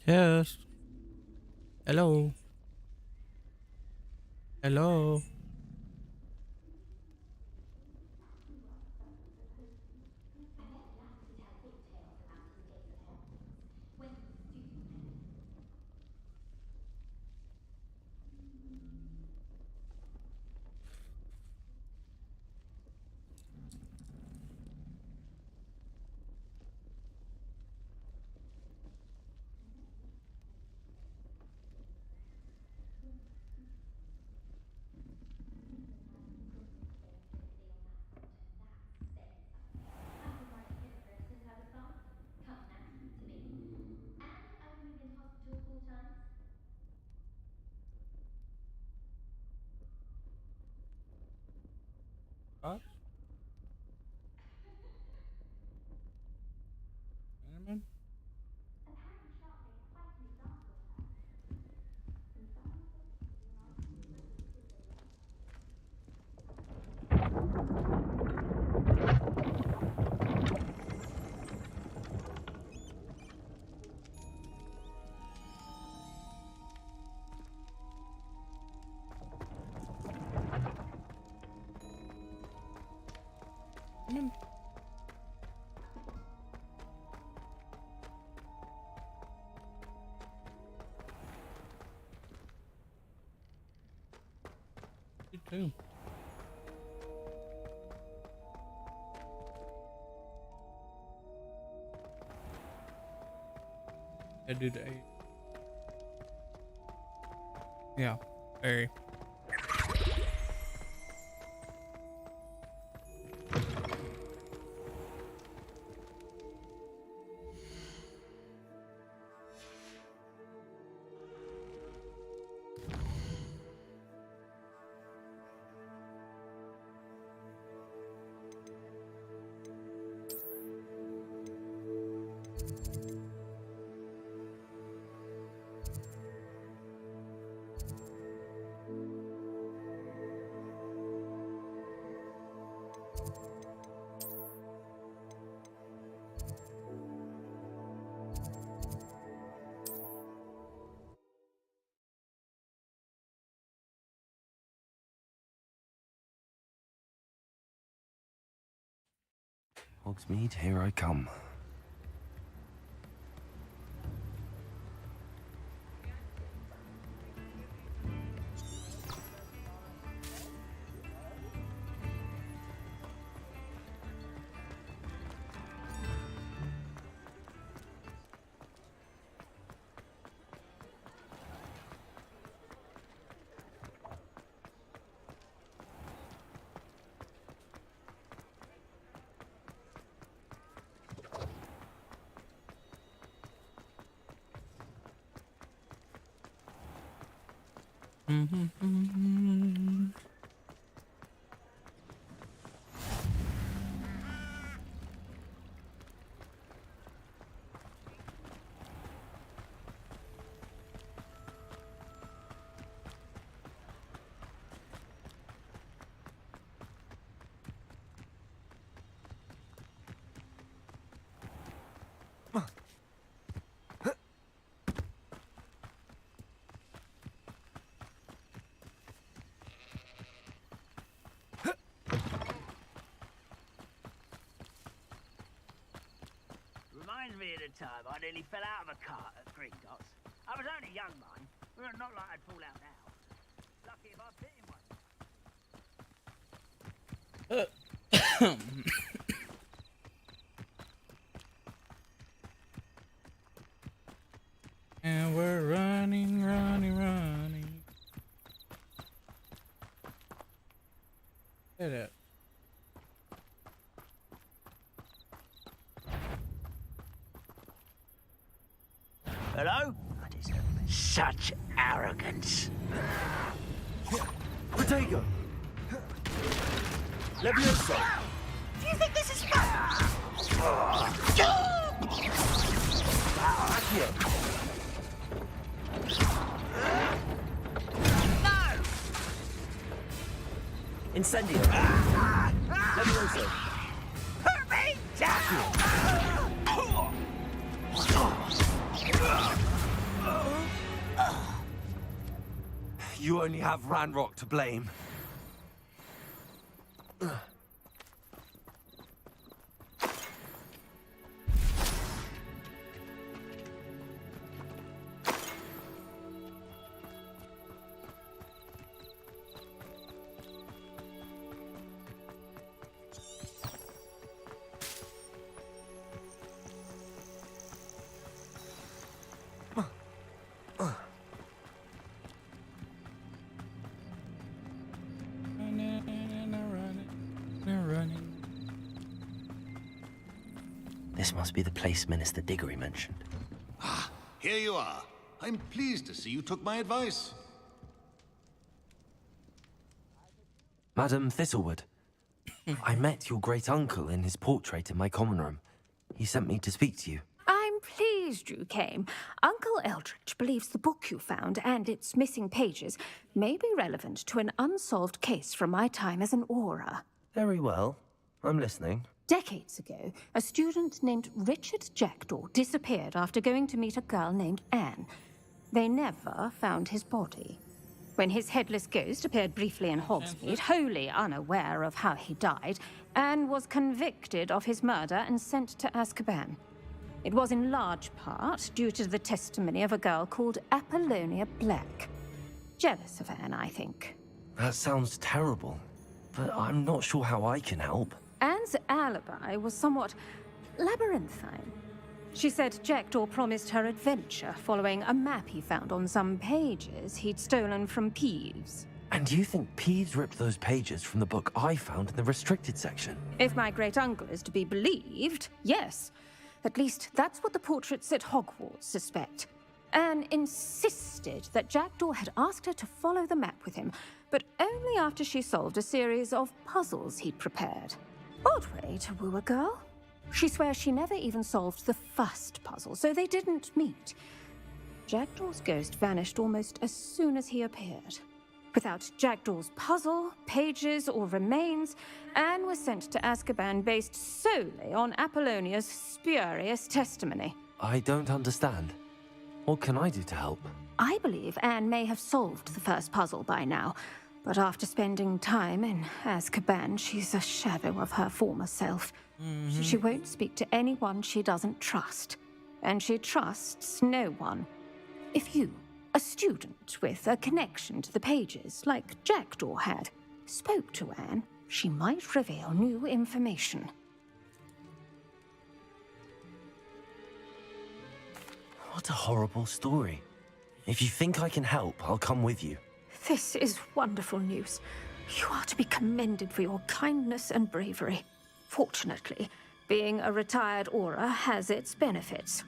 Test. Hello. Hello. What? Cinnamon? Cinnamon? You too. I do the 8. Yeah, very. Hogsmeade, here I come. Reminds me of the time I nearly fell out of a cart at Green Dots. I was only young, mind. Not like I'd fall out now. Lucky if I bit in one. And we're running, running, running. Look at that. Hello? Such arrogance. Protego! Levioso! Do you think this is fun? Accio! No! Incendio! Levioso! Hurt me! Accio! You only have Ranrock to blame. This must be the place Minister Diggory mentioned. Ah, here you are. I'm pleased to see you took my advice. Madam Thistlewood, I met your great-uncle in his portrait in my common room. He sent me to speak to you. I'm pleased you came. Uncle Eldridge believes the book you found and its missing pages may be relevant to an unsolved case from my time as an Auror. Very well. I'm listening. Decades ago, a student named Richard Jackdaw disappeared after going to meet a girl named Anne. They never found his body. When his headless ghost appeared briefly in Hogsmeade, wholly unaware of how he died, Anne was convicted of his murder and sent to Azkaban. It was in large part due to the testimony of a girl called Apollonia Black. Jealous of Anne, I think. That sounds terrible, but I'm not sure how I can help. Anne's alibi was somewhat labyrinthine. She said Jackdaw promised her adventure following a map he found on some pages he'd stolen from Peeves. And you think Peeves ripped those pages from the book I found in the restricted section? If my great-uncle is to be believed, yes. At least that's what the portraits at Hogwarts suspect. Anne insisted that Jackdaw had asked her to follow the map with him, but only after she solved a series of puzzles he'd prepared. Odd way to woo a girl. She swears she never even solved the first puzzle, so they didn't meet. Jackdaw's ghost vanished almost as soon as he appeared. Without Jackdaw's puzzle, pages, or remains, Anne was sent to Azkaban based solely on Apollonia's spurious testimony. I don't understand. What can I do to help? I believe Anne may have solved the first puzzle by now, but after spending time in Azkaban, she's a shadow of her former self. She won't speak to anyone she doesn't trust, and she trusts no one. If you, a student with a connection to the pages, like Jackdaw had, spoke to Anne, she might reveal new information. What a horrible story. If you think I can help, I'll come with you. This is wonderful news. You are to be commended for your kindness and bravery. Fortunately, being a retired Auror has its benefits.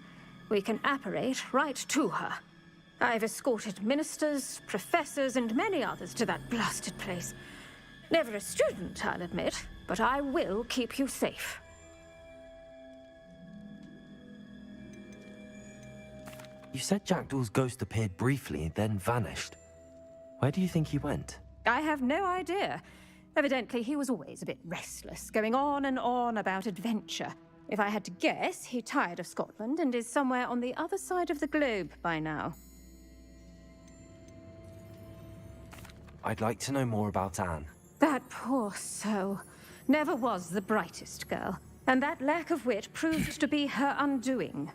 We can apparate right to her. I've escorted ministers, professors, and many others to that blasted place. Never a student, I'll admit, but I will keep you safe. You said Jackdaw's ghost appeared briefly, then vanished. Where do you think he went? I have no idea. Evidently, he was always a bit restless, going on and on about adventure. If I had to guess, he tired of Scotland and is somewhere on the other side of the globe by now. I'd like to know more about Anne. That poor soul. Never was the brightest girl, and that lack of wit proved to be her undoing.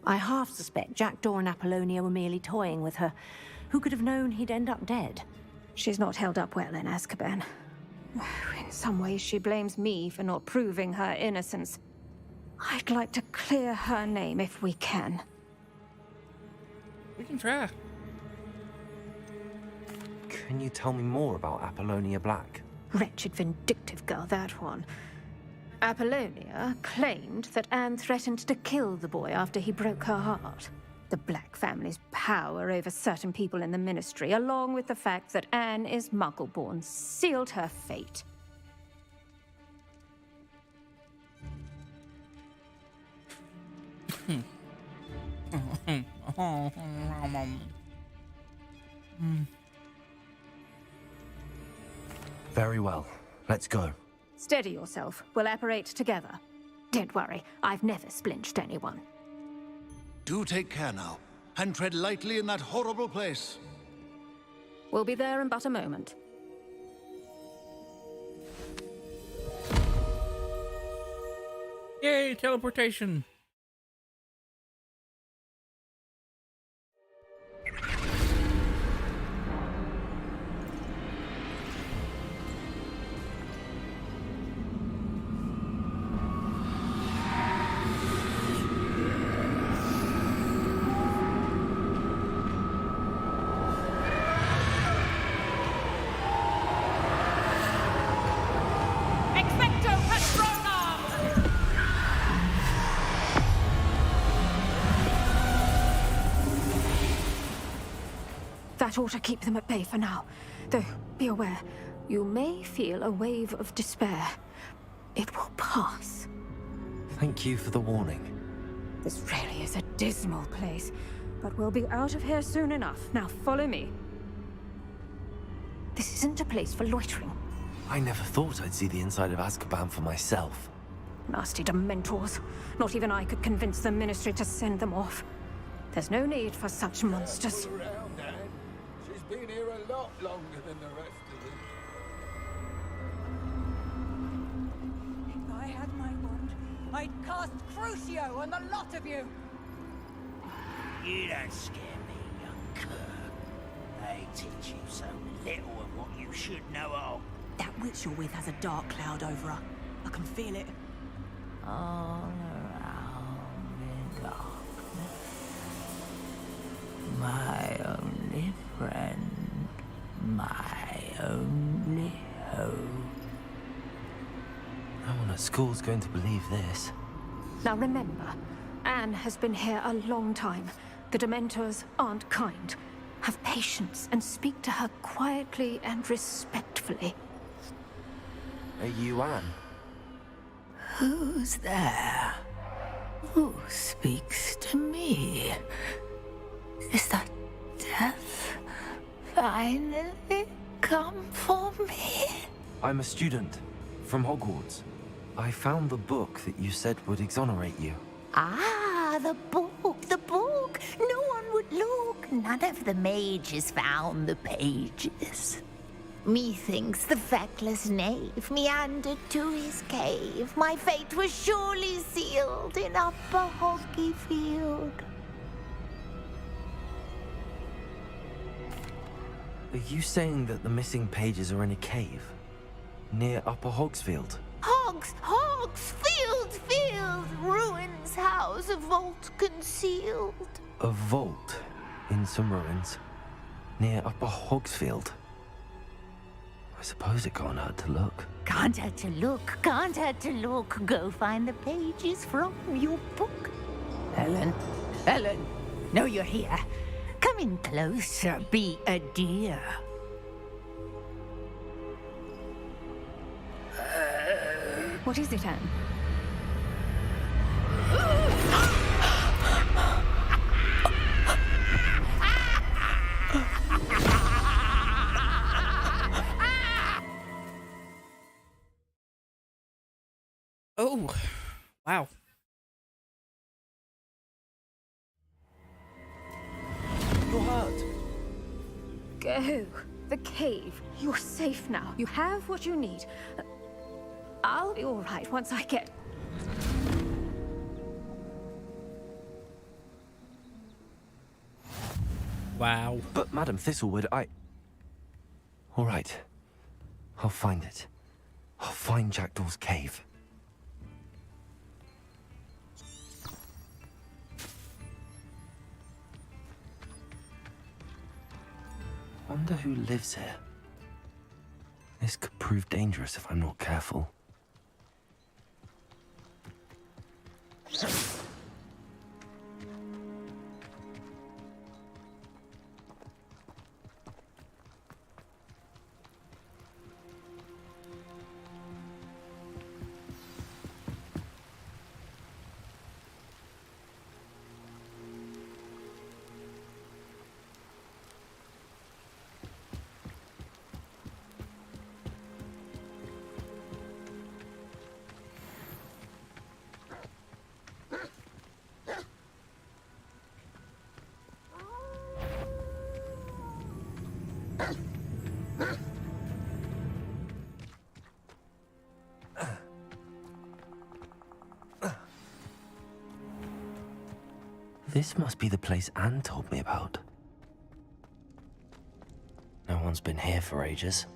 I half suspect Jackdaw and Apollonia were merely toying with her. Who could have known he'd end up dead? She's not held up well in Azkaban. In some ways, she blames me for not proving her innocence. I'd like to clear her name if we can. We can try. Can you tell me more about Apollonia Black? Wretched, vindictive girl, that one. Apollonia claimed that Anne threatened to kill the boy after he broke her heart. The Black family's power over certain people in the Ministry, along with the fact that Anne is Muggle-born, sealed her fate. Very well. Let's go. Steady yourself. We'll apparate together. Don't worry, I've never splinched anyone. Do take care now, and tread lightly in that horrible place. We'll be there in but a moment. Yay, teleportation. That ought to keep them at bay for now. Though, be aware, you may feel a wave of despair. It will pass. Thank you for the warning. This really is a dismal place, but we'll be out of here soon enough. Now follow me. This isn't a place for loitering. I never thought I'd see the inside of Azkaban for myself. Nasty Dementors. Not even I could convince the Ministry to send them off. There's no need for such monsters. Around, Anne. She's been here a lot longer than the rest of them. If I had my wand, I'd cast Crucio on the lot of you! You don't scare me, young cur. They teach you so little of what you should know of. That witch you're with has a dark cloud over her. I can feel it. All around in darkness. My only friend. My only hope. No one at school's going to believe this. Now remember, Anne has been here a long time. The Dementors aren't kind. Have patience and speak to her quietly and respectfully. Are you Anne? Who's there? Who speaks to me? Is that death finally come for me? I'm a student from Hogwarts. I found the book that you said would exonerate you. Ah, the book, the book. No one would look. None of the mages found the pages. Methinks the feckless knave meandered to his cave. My fate was surely sealed in Upper Hoggy Field. Are you saying that the missing pages are in a cave? Near Upper Hogsfield? Field, ruins house, a vault concealed. A vault in some ruins? Near Upper Hogsfield? I suppose it can't hurt to look. Can't hurt to look. Go find the pages from your book. Ellen, know you're here. Come in closer, be a dear. What is it, Anne? Oh, wow. You're hurt. Go. The cave. You're safe now. You have what you need. I'll be all right once I get... Wow. But Madam Thistlewood, All right. I'll find it. I'll find Jackdaw's cave. Wonder who lives here. This could prove dangerous if I'm not careful. This must be the place Anne told me about. No one's been here for ages.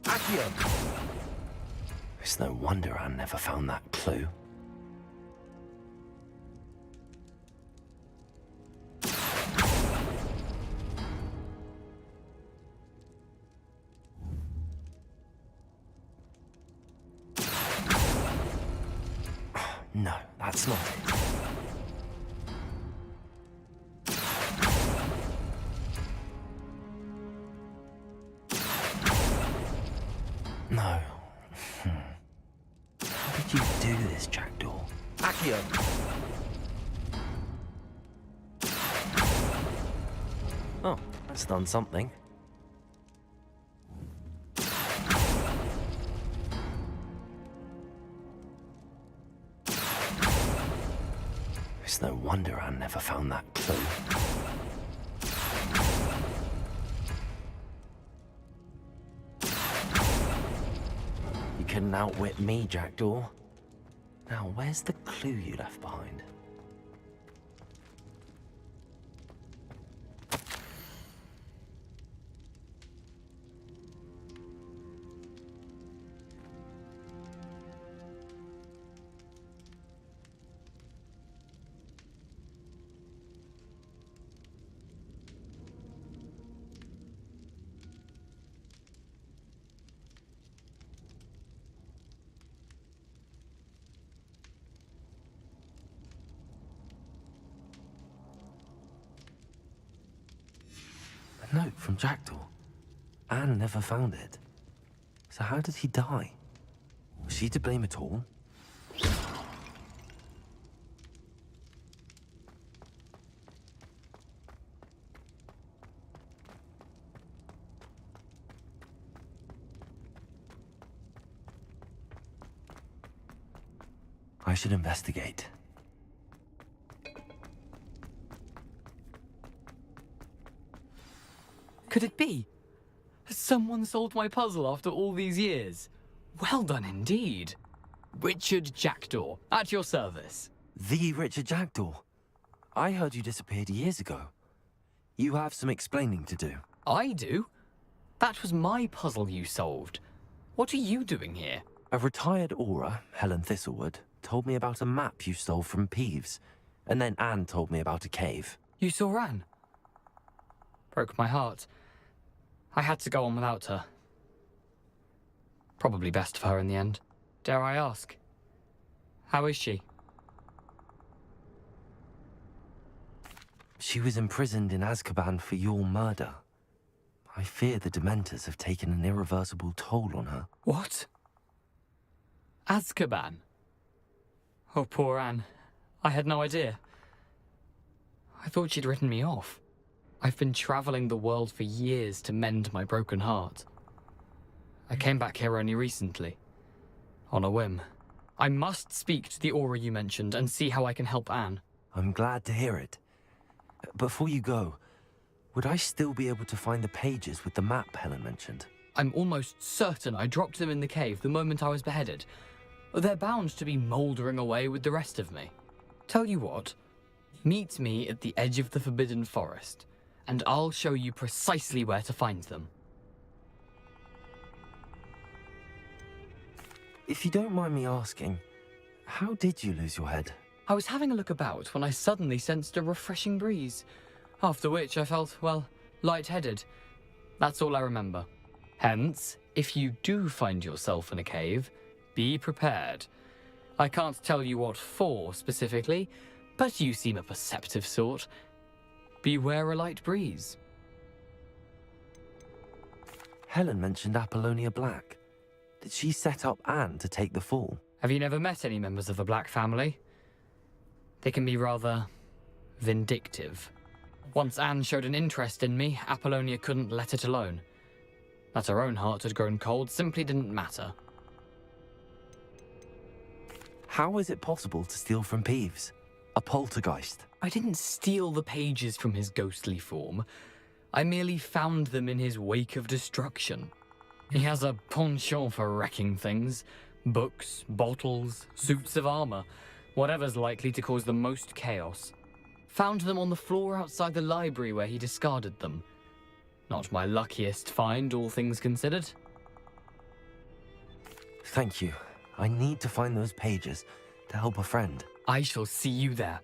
Accio! It's no wonder Anne never found that clue. No, that's not it. No. How did you do this, Jackdaw? Accio! Oh, that's done something. It's no wonder Anne never found that clue. You couldn't outwit me, Jackdaw. Now, where's the clue you left behind? A note from Jackdaw. Anne never found it. So how did he die? Was she to blame at all? I should investigate. Could it be? Has someone solved my puzzle after all these years? Well done indeed. Richard Jackdaw, at your service. The Richard Jackdaw? I heard you disappeared years ago. You have some explaining to do. I do? That was my puzzle you solved. What are you doing here? A retired aura, Helen Thistlewood, told me about a map you stole from Peeves. And then Anne told me about a cave. You saw Anne? Broke my heart. I had to go on without her. Probably best for her in the end. Dare I ask? How is she? She was imprisoned in Azkaban for your murder. I fear the Dementors have taken an irreversible toll on her. What? Azkaban? Oh, poor Anne. I had no idea. I thought she'd written me off. I've been traveling the world for years to mend my broken heart. I came back here only recently. On a whim. I must speak to the aura you mentioned and see how I can help Anne. I'm glad to hear it. Before you go, would I still be able to find the pages with the map Helen mentioned? I'm almost certain I dropped them in the cave the moment I was beheaded. They're bound to be mouldering away with the rest of me. Tell you what, meet me at the edge of the Forbidden Forest, and I'll show you precisely where to find them. If you don't mind me asking, how did you lose your head? I was having a look about when I suddenly sensed a refreshing breeze, after which I felt, well, lightheaded. That's all I remember. Hence, if you do find yourself in a cave, be prepared. I can't tell you what for specifically, but you seem a perceptive sort. Beware a light breeze. Helen mentioned Apollonia Black. Did she set up Anne to take the fall? Have you never met any members of the Black family? They can be rather vindictive. Once Anne showed an interest in me, Apollonia couldn't let it alone. That her own heart had grown cold simply didn't matter. How is it possible to steal from Peeves? A poltergeist? I didn't steal the pages from his ghostly form. I merely found them in his wake of destruction. He has a penchant for wrecking things. Books, bottles, suits of armor, whatever's likely to cause the most chaos. Found them on the floor outside the library where he discarded them. Not my luckiest find, all things considered. Thank you. I need to find those pages to help a friend. I shall see you there.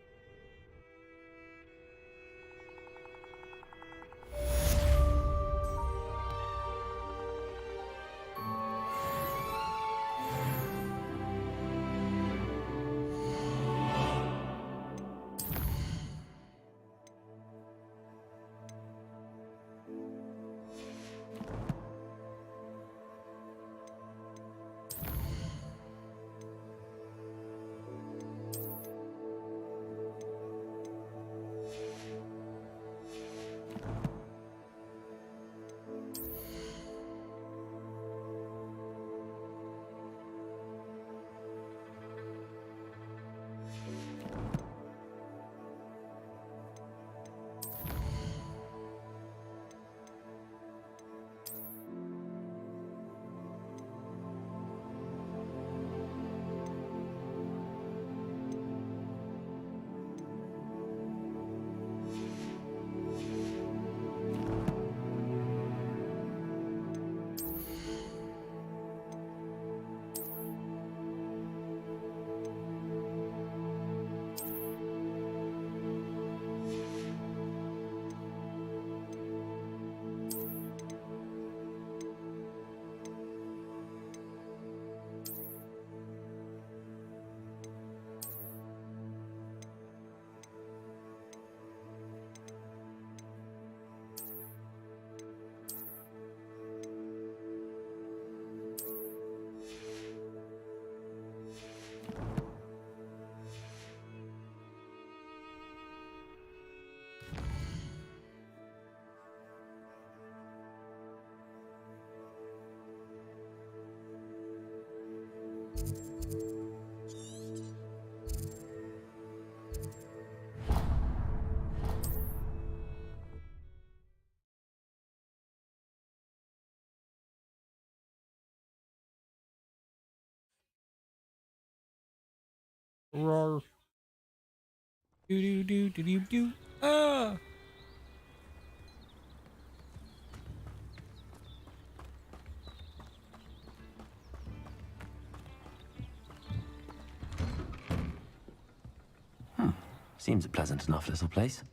Roar. Do do do do do do. Ah! Seems a pleasant enough little place.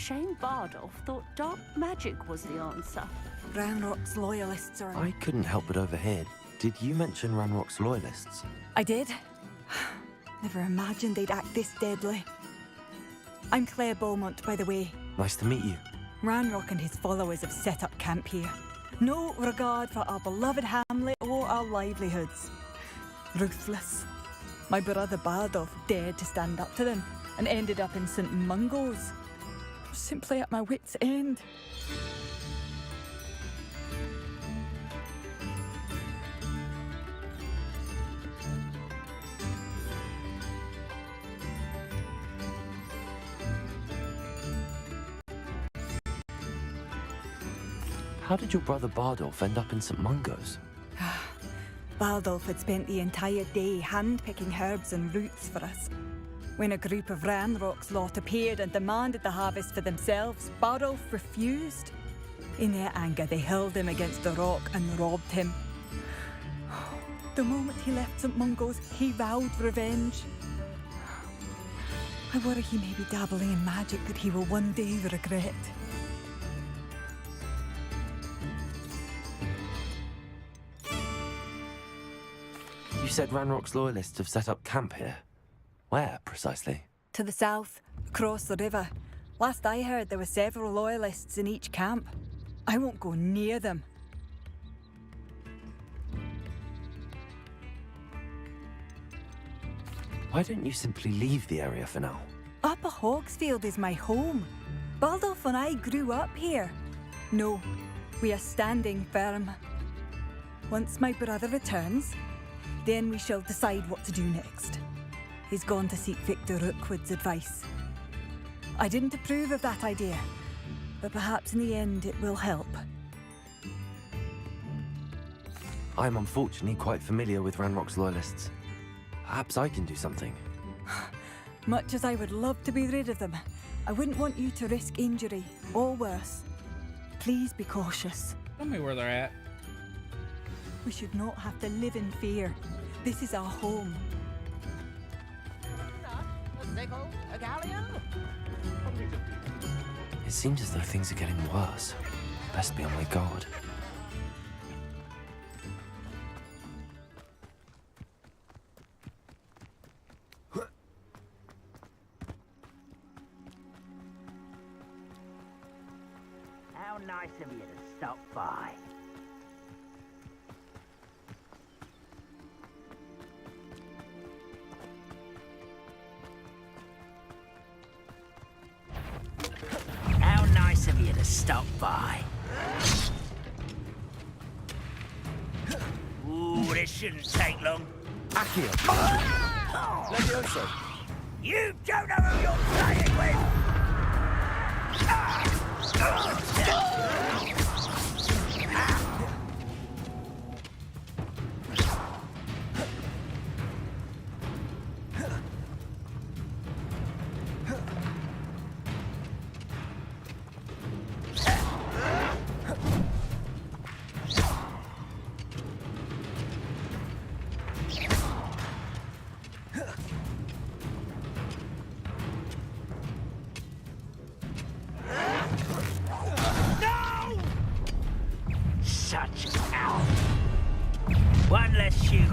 Shane Bardolph thought dark magic was the answer. Ranrock's loyalists are... I couldn't help but overhear. Did you mention Ranrock's loyalists? I did. Never imagined they'd act this deadly. I'm Claire Beaumont, by the way. Nice to meet you. Ranrock and his followers have set up camp here. No regard for our beloved hamlet or our livelihoods. Ruthless. My brother Bardolph dared to stand up to them and ended up in St. Mungo's. simply at my wit's end. How did your brother Bardolph end up in St. Mungo's? Bardolph had spent the entire day hand-picking herbs and roots for us. When a group of Ranrock's lot appeared and demanded the harvest for themselves, Bardolph refused. In their anger, they hurled him against the rock and robbed him. The moment he left St. Mungo's, he vowed revenge. I worry he may be dabbling in magic that he will one day regret. You said Ranrock's loyalists have set up camp here. Where, precisely? To the south, across the river. Last I heard, there were several loyalists in each camp. I won't go near them. Why don't you simply leave the area for now? Upper Hogsfield is my home. Baldolph and I grew up here. No, we are standing firm. Once my brother returns, then we shall decide what to do next. He's gone to seek Victor Rookwood's advice. I didn't approve of that idea, but perhaps in the end it will help. I'm unfortunately quite familiar with Ranrock's loyalists. Perhaps I can do something. Much as I would love to be rid of them, I wouldn't want you to risk injury, or worse. Please be cautious. Tell me where they're at. We should not have to live in fear. This is our home. It seems as though things are getting worse. Best be on my guard. How nice of you to stop by. How nice of you to stop by. Ooh, this shouldn't take long. Accio! Levioso! You don't know who you're playing with!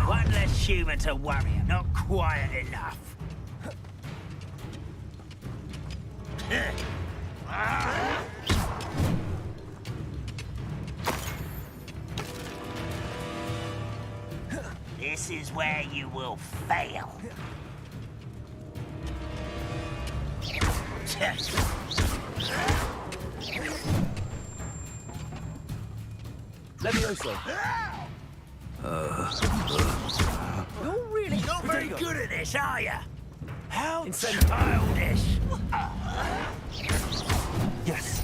One less human to worry. Not quiet enough. This is where you will fail. Levioso! You're really not very good at this, are you? How Incendio. childish! Yes!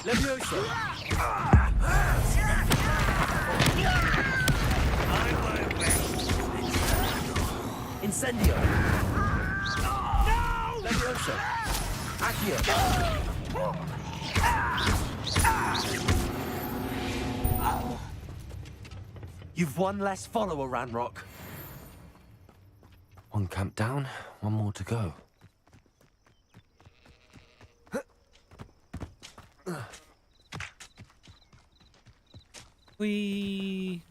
Levioso! I won't rest. Incendio! No! Levioso! Accio! You've one less follower, Ranrock. One camp down, one more to go. We...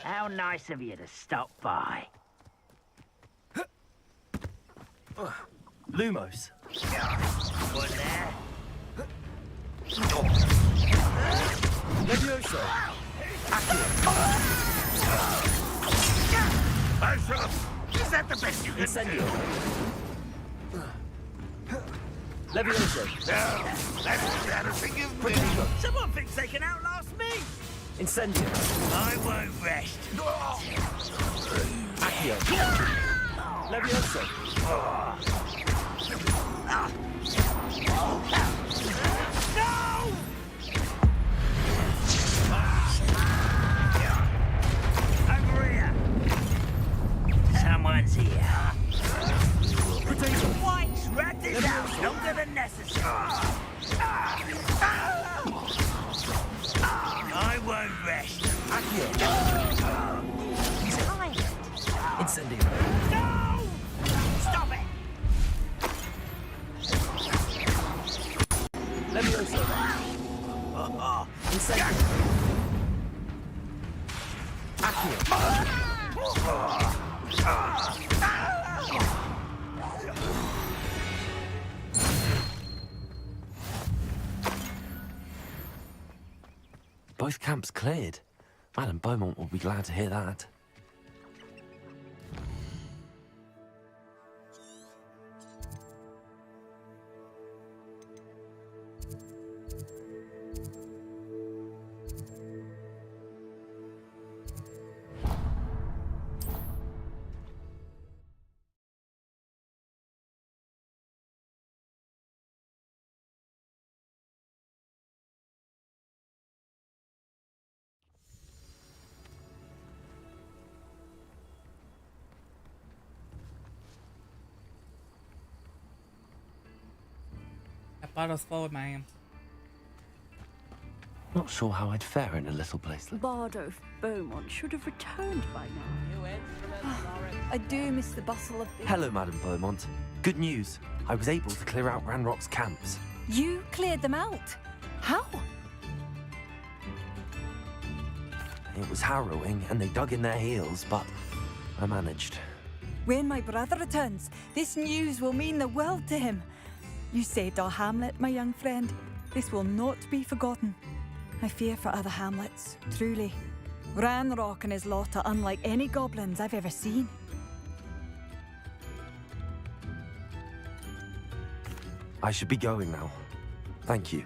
How nice of you to stop by. Lumos! One there. Levioso! Accio! I shall have... Is that the best you can Incendio. do? Levioso. No, that's embarrassing, isn't it? Someone thinks they can outlast me! Incendio. I won't rest. Accio. Levioso. No! Over here! Someone's here. Twice! Rat this out longer than necessary. I won't rest. Accio. He's tired. Incendio. No! Stop it! Levioso. Incendio. Accio. Both camps cleared. Madame Beaumont will be glad to hear that. That bottle's full, man. Not sure how I'd fare in a little place like... Bardo Beaumont should have returned by now. I do miss the bustle of the... Hello, Madame Beaumont. Good news. I was able to clear out Ranrock's camps. You cleared them out? How? It was harrowing, and they dug in their heels, but I managed. When my brother returns, this news will mean the world to him. You saved our hamlet, my young friend. This will not be forgotten. I fear for other hamlets, truly. Ranrock and his lot are unlike any goblins I've ever seen. I should be going now. Thank you.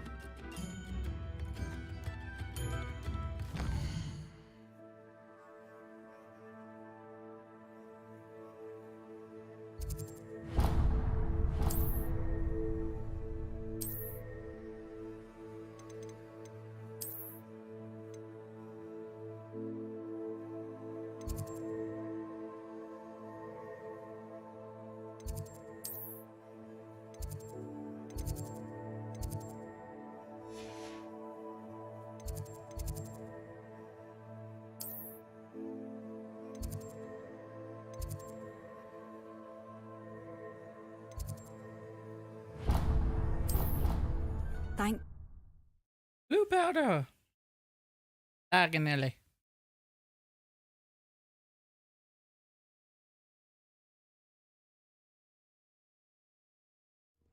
Thank... Blue powder. Agonelli.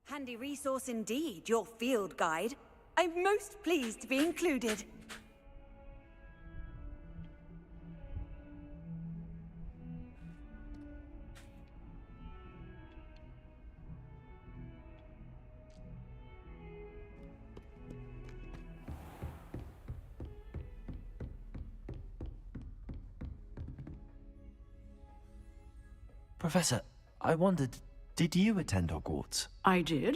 Handy resource indeed, your field guide. I'm most pleased to be included. Professor, I wondered, did you attend Hogwarts? I did.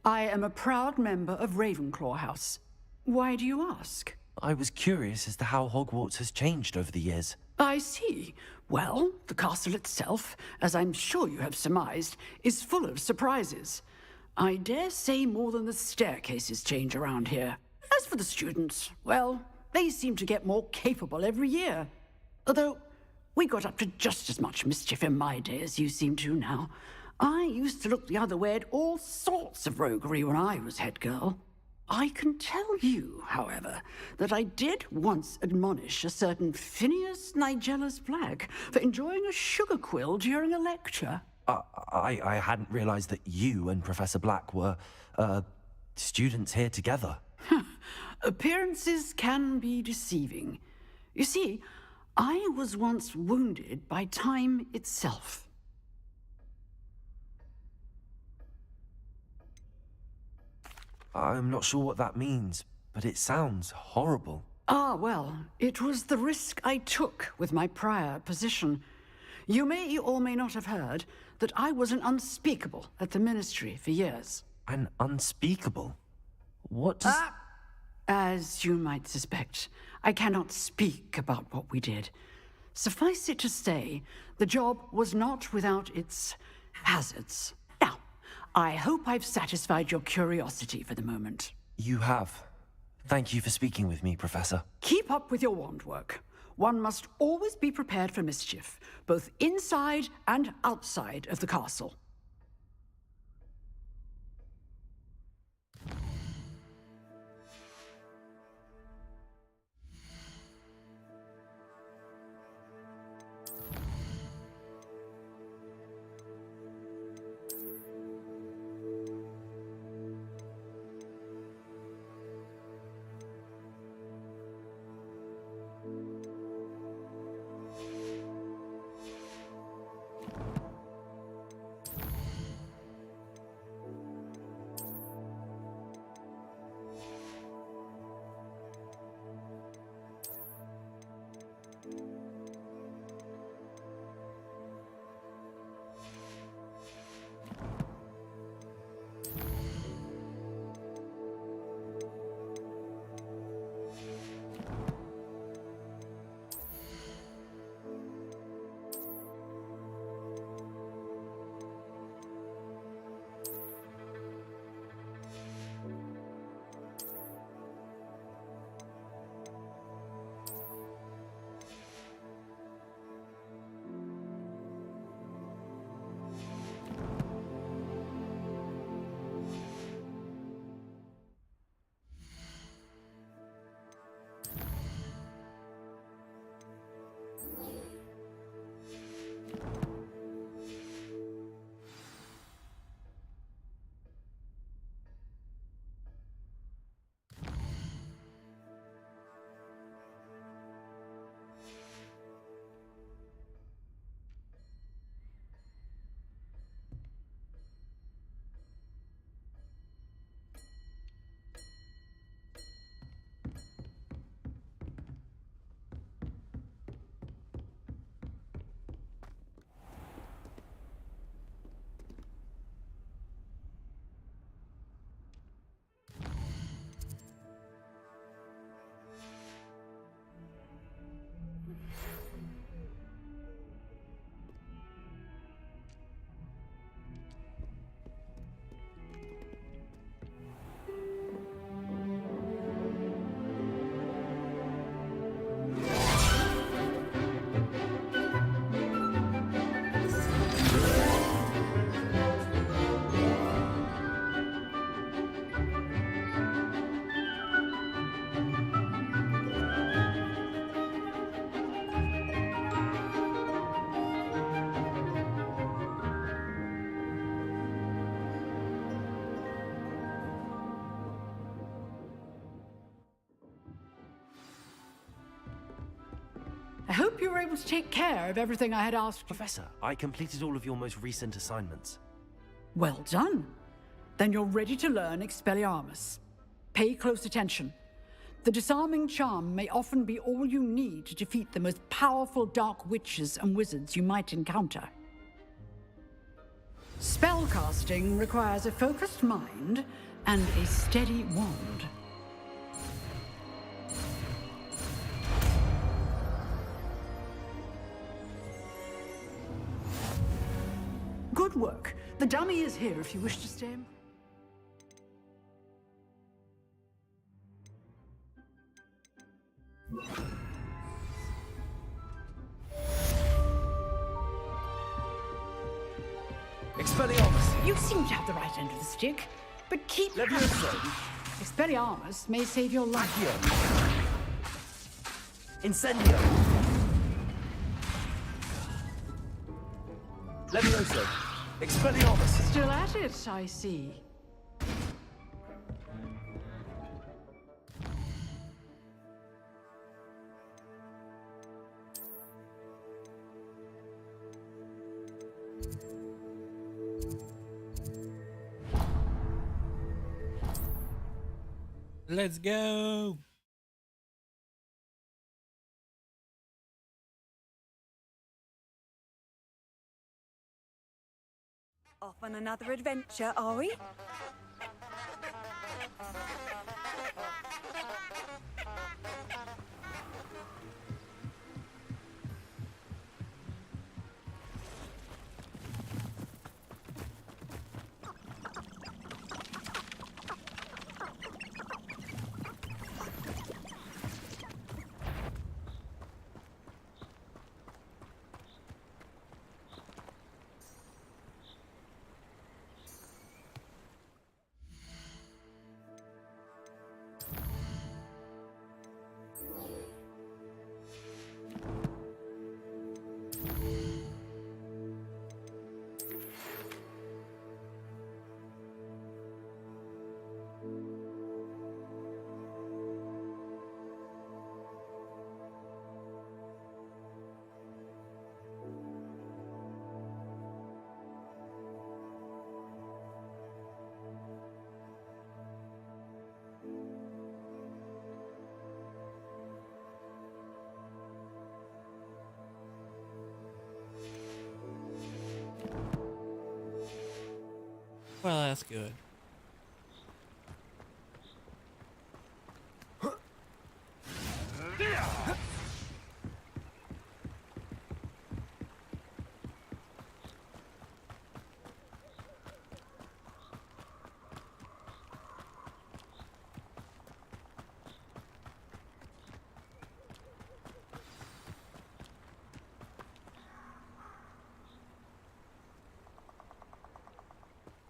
I am a proud member of Ravenclaw House. Why do you ask? I was curious as to how Hogwarts has changed over the years. I see. Well, the castle itself, as I'm sure you have surmised, is full of surprises. I dare say more than the staircases change around here. As for the students, well, they seem to get more capable every year. Although, we got up to just as much mischief in my day as you seem to now. I used to look the other way at all sorts of roguery when I was head girl. I can tell you, however, that I did once admonish a certain Phineas Nigellus Black for enjoying a sugar quill during a lecture. I hadn't realized that you and Professor Black were, students here together. Appearances can be deceiving. You see, I was once wounded by time itself. I'm not sure what that means, but it sounds horrible. Ah, well, it was the risk I took with my prior position. You may or may not have heard that I was an unspeakable at the Ministry for years. An unspeakable? What does... As you might suspect, I cannot speak about what we did. Suffice it to say, the job was not without its hazards. Now, I hope I've satisfied your curiosity for the moment. You have. Thank you for speaking with me, Professor. Keep up with your wand work. One must always be prepared for mischief, both inside and outside of the castle. I hope you were able to take care of everything I had asked. Professor, I completed all of your most recent assignments. Well done. Then you're ready to learn Expelliarmus. Pay close attention. The disarming charm may often be all you need to defeat the most powerful dark witches and wizards you might encounter. Spellcasting requires a focused mind and a steady wand. Good work. The dummy is here if you wish to stay. Expelliarmus! You seem to have the right end of the stick, but keep... Expelliarmus may save your life. Incendio! Levioso! Expelliarmus! Still at it, I see. Let's go. Off on another adventure, are we? Well, that's good.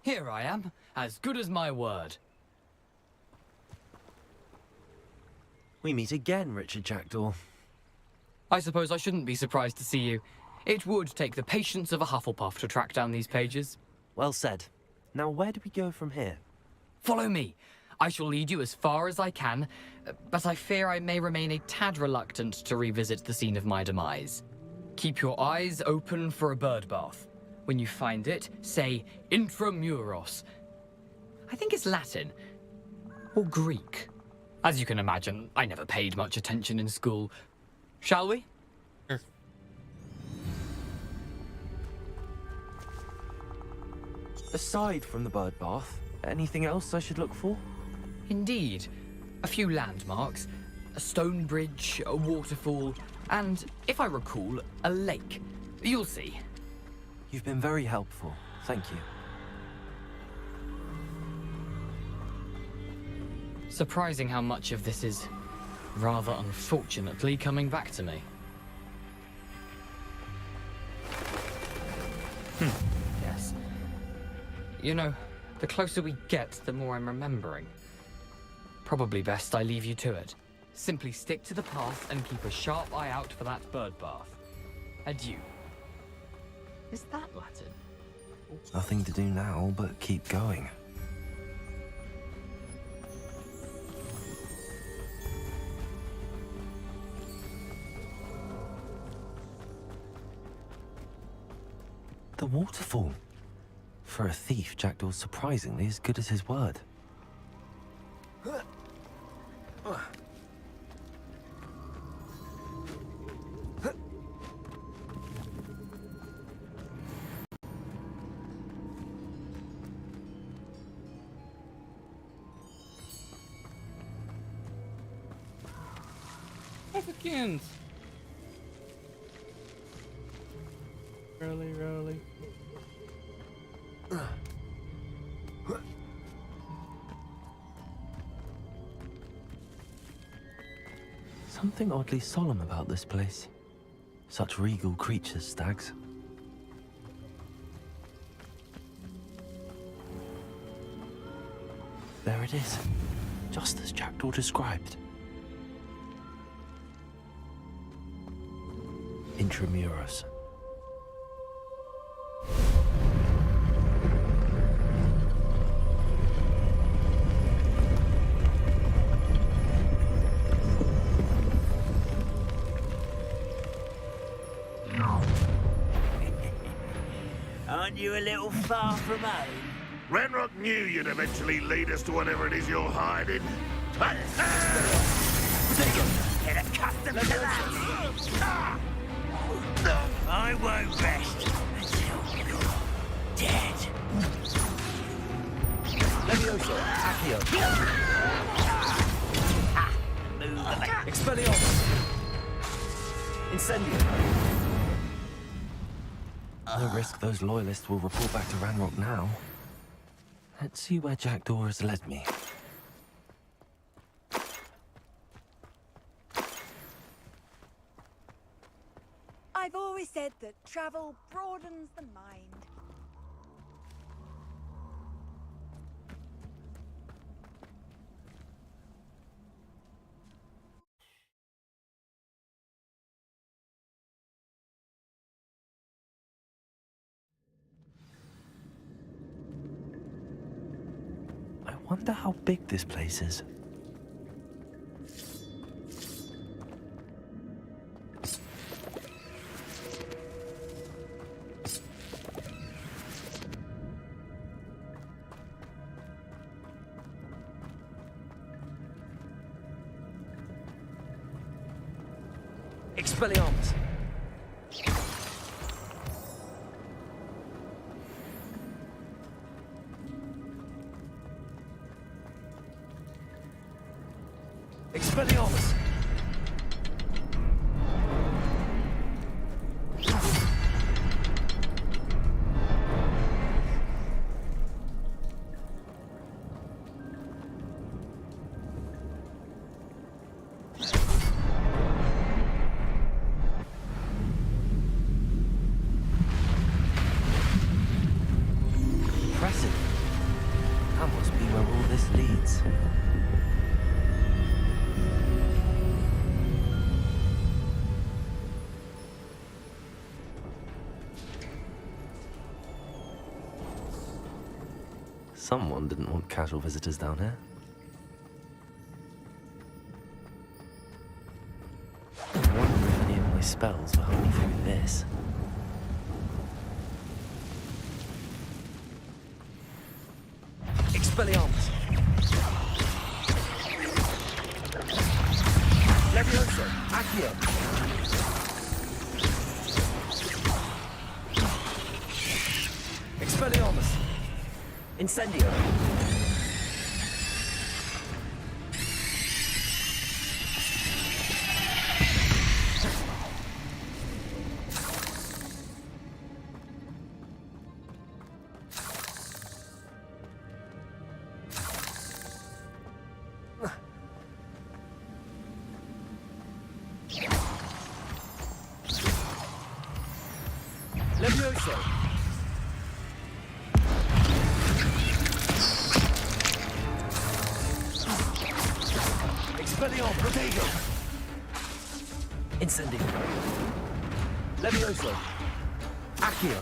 Here I am, as good as my word. We meet again, Richard Jackdaw. I suppose I shouldn't be surprised to see you. It would take the patience of a Hufflepuff to track down these pages. Well said. Now, where do we go from here? Follow me. I shall lead you as far as I can, but I fear I may remain a tad reluctant to revisit the scene of my demise. Keep your eyes open for a bird bath. When you find it, say intramuros. I think it's Latin. Or Greek. As you can imagine, I never paid much attention in school. Shall we? Sure. Aside from the bird bath, anything else I should look for? Indeed. A few landmarks. A stone bridge, a waterfall, and, if I recall, a lake. You'll see. You've been very helpful. Thank you. Surprising how much of this is, rather unfortunately, coming back to me. Yes. You know, the closer we get, the more I'm remembering. Probably best I leave you to it. Simply stick to the path and keep a sharp eye out for that bird bath. Adieu. Is that Latin? Nothing to do now but keep going. The waterfall. For a thief, Jackdaw's surprisingly as good as his word. Africans. Roly, roly. Something oddly solemn about this place. Such regal creatures, stags. There it is, just as Jackdaw described. Intramuros. Aren't you a little far from home? Ranrock knew you'd eventually lead us to whatever it is you're hiding. Get accustomed to that. I won't rest until you're dead. Levioso, Accio. Move away. Expelliarmus. Incendio. No risk those loyalists will report back to Ranrock now. Let's see where Jackdaw has led me. I've always said that travel broadens the mind. I wonder how big this place is. Expelliarmus. Expelliarmus. Impressive. That must be where all this leads. Someone didn't want casual visitors down here. I wonder if any of my spells will help me through this. Expelliarmus. Levioso. Accio. Expelliarmus. Incendio. Levioso. Expellion, Protego. Incendio. Levioso. Accio.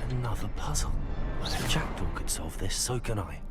Another puzzle. If Jackdaw could solve this, so can I.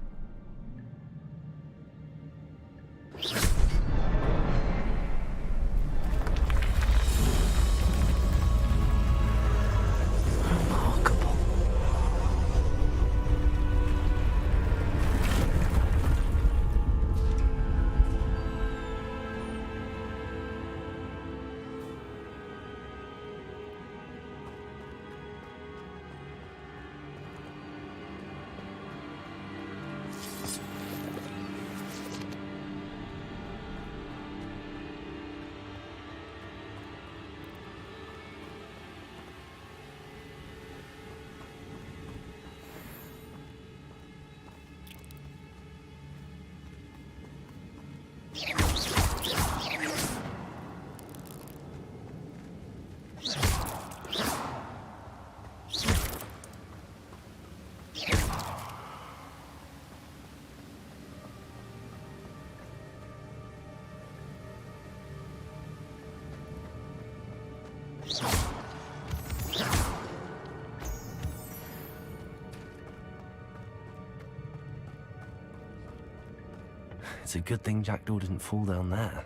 It's a good thing Jackdaw didn't fall down there.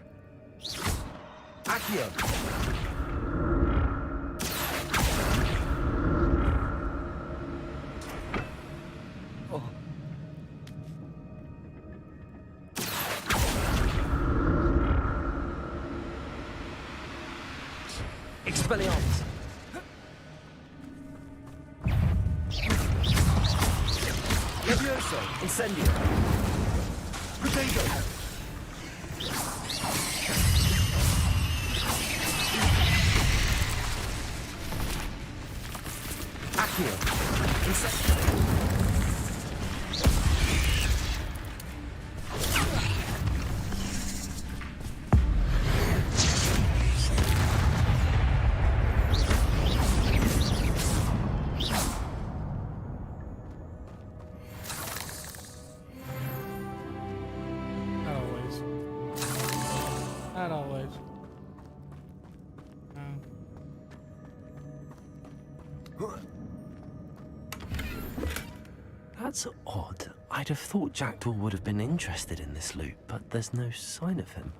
Accio! Expelliarmus! Levioso! Incendio! Protego! Accio! Incendio! Not always. That's odd. I'd have thought Jackdaw would have been interested in this loot, but there's no sign of him.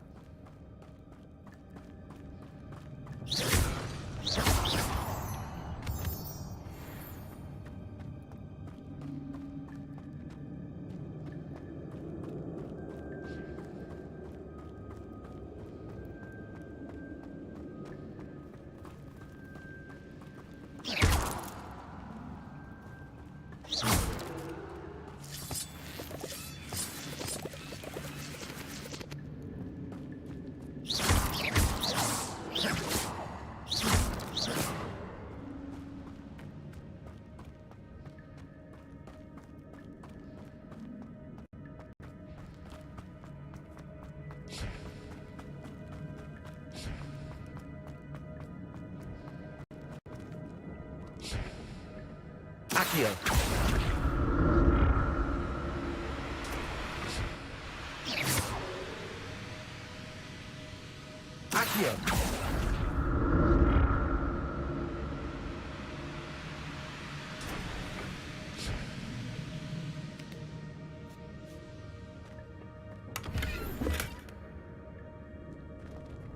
Accio! Accio!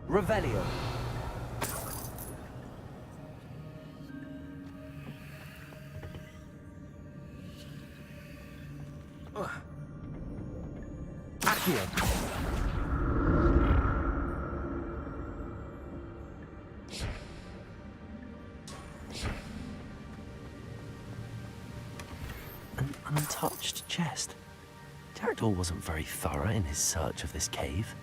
Revelio! Accio! An untouched chest. Jackdaw wasn't very thorough in his search of this cave.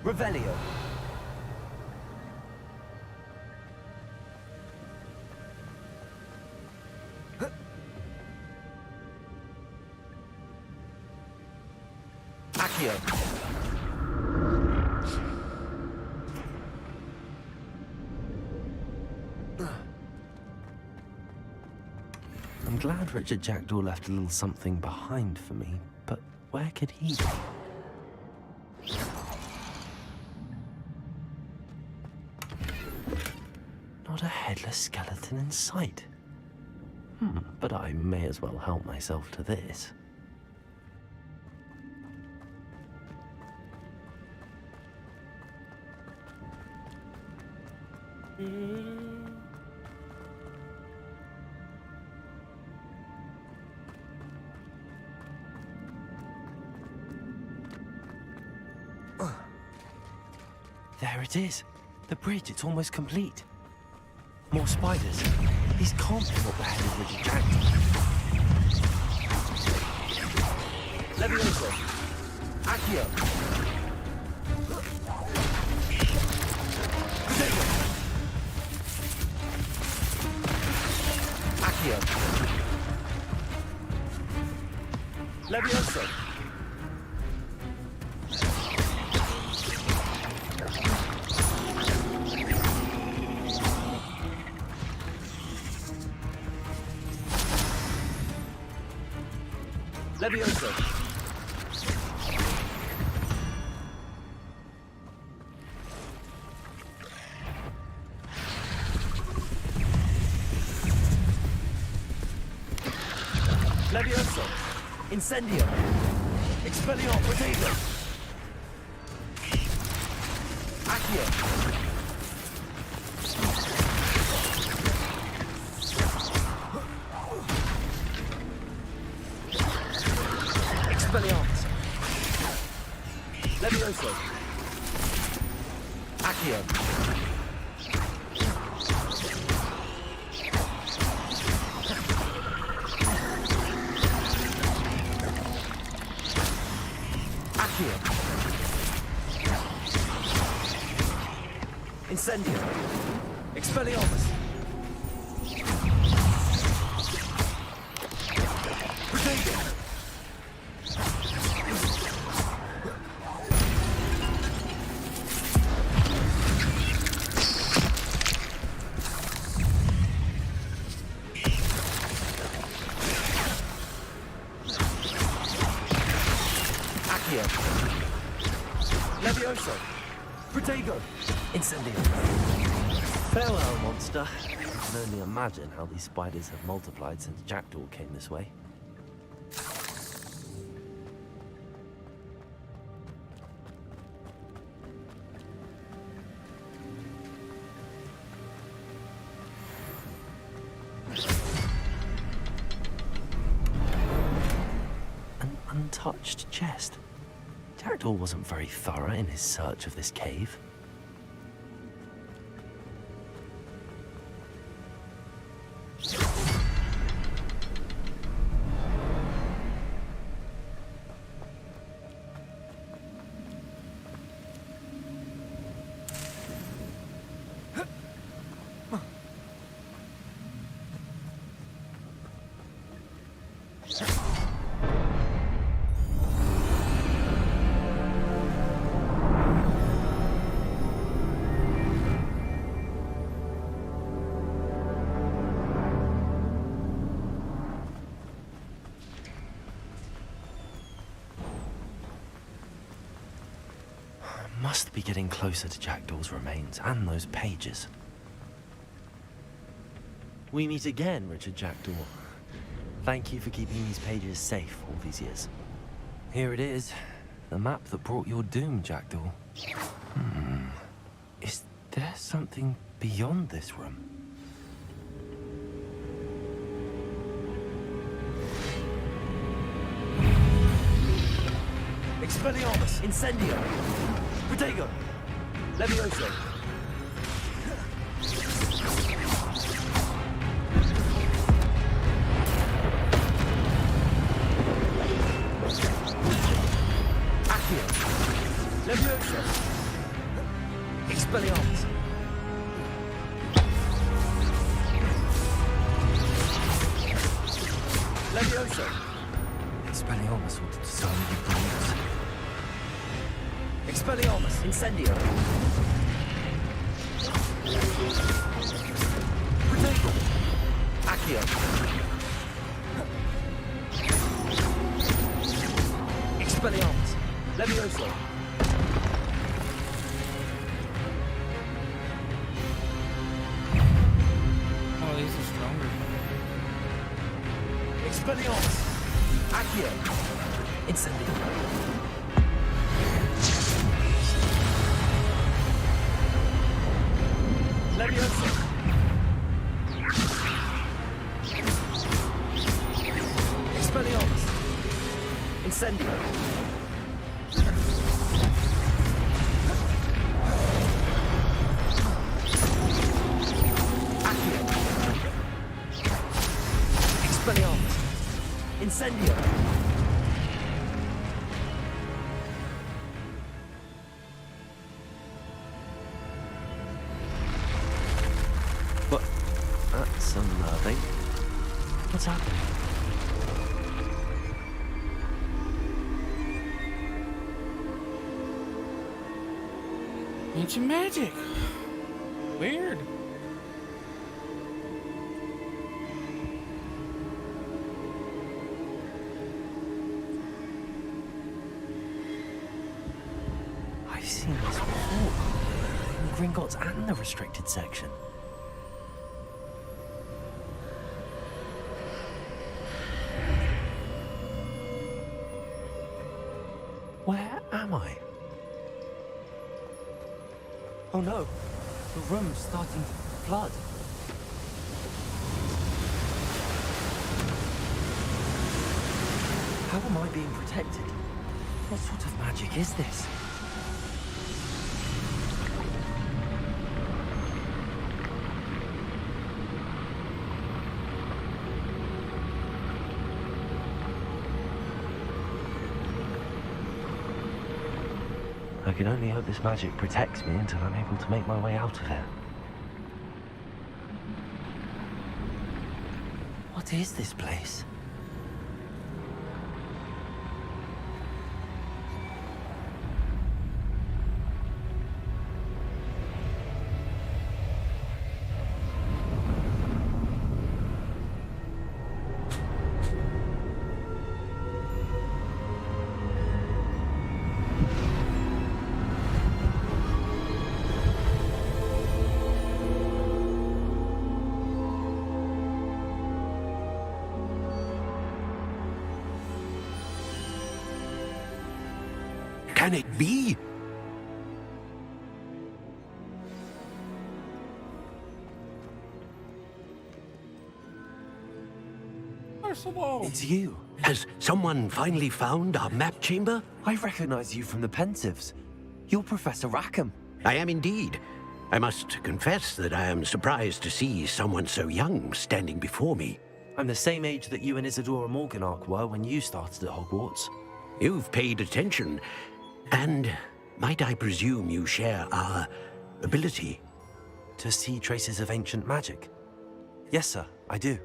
Revelio. Accio. I'm glad Richard Jackdaw left a little something behind for me, but where could he be? Not a headless skeleton in sight. But I may as well help myself to this. There it is. The bridge, it's almost complete. More spiders. These can't be what the head of Richard Jackdaw. Levioso. Accio. Accio. Levioso. Levioso. Levioso. Incendio. Expelliarmus. Protego. Accio! Expelliarmus! Levioso! Accio! Accio! Incendio! Expelliarmus! Protego! Accio! Levioso! Protego! Incendio! Farewell, monster. I can only imagine how these spiders have multiplied since Jackdaw came this way. An untouched chest. Jackdaw wasn't very thorough in his search of this cave. Must be getting closer to Jackdaw's remains and those pages. We meet again, Richard Jackdaw. Thank you for keeping these pages safe all these years. Here it is, the map that brought your doom, Jackdaw. Is there something beyond this room? Expelliarmus! Incendio! Protego! Levioso! Accio! Levioso! Expelliarmus! Levioso! Expelliarmus will disarm the blades. Expelliarmus! Incendio! Protego! Accio! Expelliarmus! Levioso! Oh, these are stronger. Expelliarmus! Accio! Incendio! Levioso! Expelliarmus! Incendio! Accio! Expelliarmus! Incendio! But that's unnerving. What's happening? Ancient magic. Weird. I've seen this before. In Gringotts and the restricted section. Where am I? Oh no, the room's starting to flood. How am I being protected? What sort of magic is this? I can only hope this magic protects me until I'm able to make my way out of here. What is this place? Can it be? It's you. Has someone finally found our map chamber? I recognize you from the Pensieves. You're Professor Rackham. I am indeed. I must confess that I am surprised to see someone so young standing before me. I'm the same age that you and Isadora Morganach were when you started at Hogwarts. You've paid attention. And might I presume you share our ability? To see traces of ancient magic? Yes, sir, I do.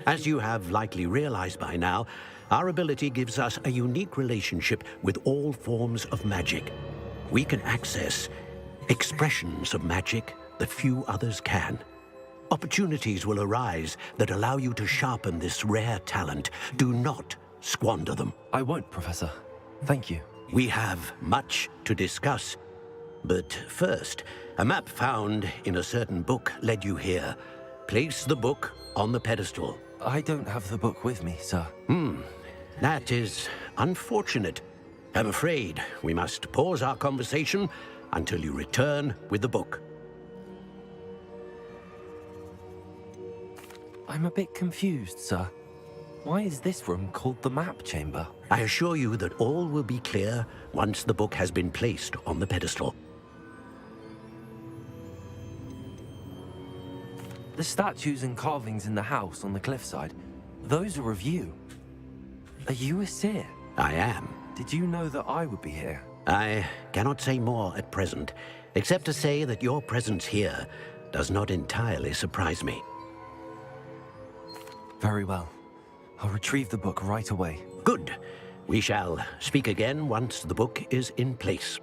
As you have likely realized by now, our ability gives us a unique relationship with all forms of magic. We can access expressions of magic that few others can. Opportunities will arise that allow you to sharpen this rare talent. Do not squander them. I won't, Professor. Thank you. We have much to discuss. But first, a map found in a certain book led you here. Place the book on the pedestal. I don't have the book with me, sir. That is unfortunate. I'm afraid we must pause our conversation until you return with the book. I'm a bit confused, sir. Why is this room called the map chamber? I assure you that all will be clear once the book has been placed on the pedestal. The statues and carvings in the house on the cliffside, those are of you. Are you a seer? I am. Did you know that I would be here? I cannot say more at present, except to say that your presence here does not entirely surprise me. Very well. I'll retrieve the book right away. Good. We shall speak again once the book is in place.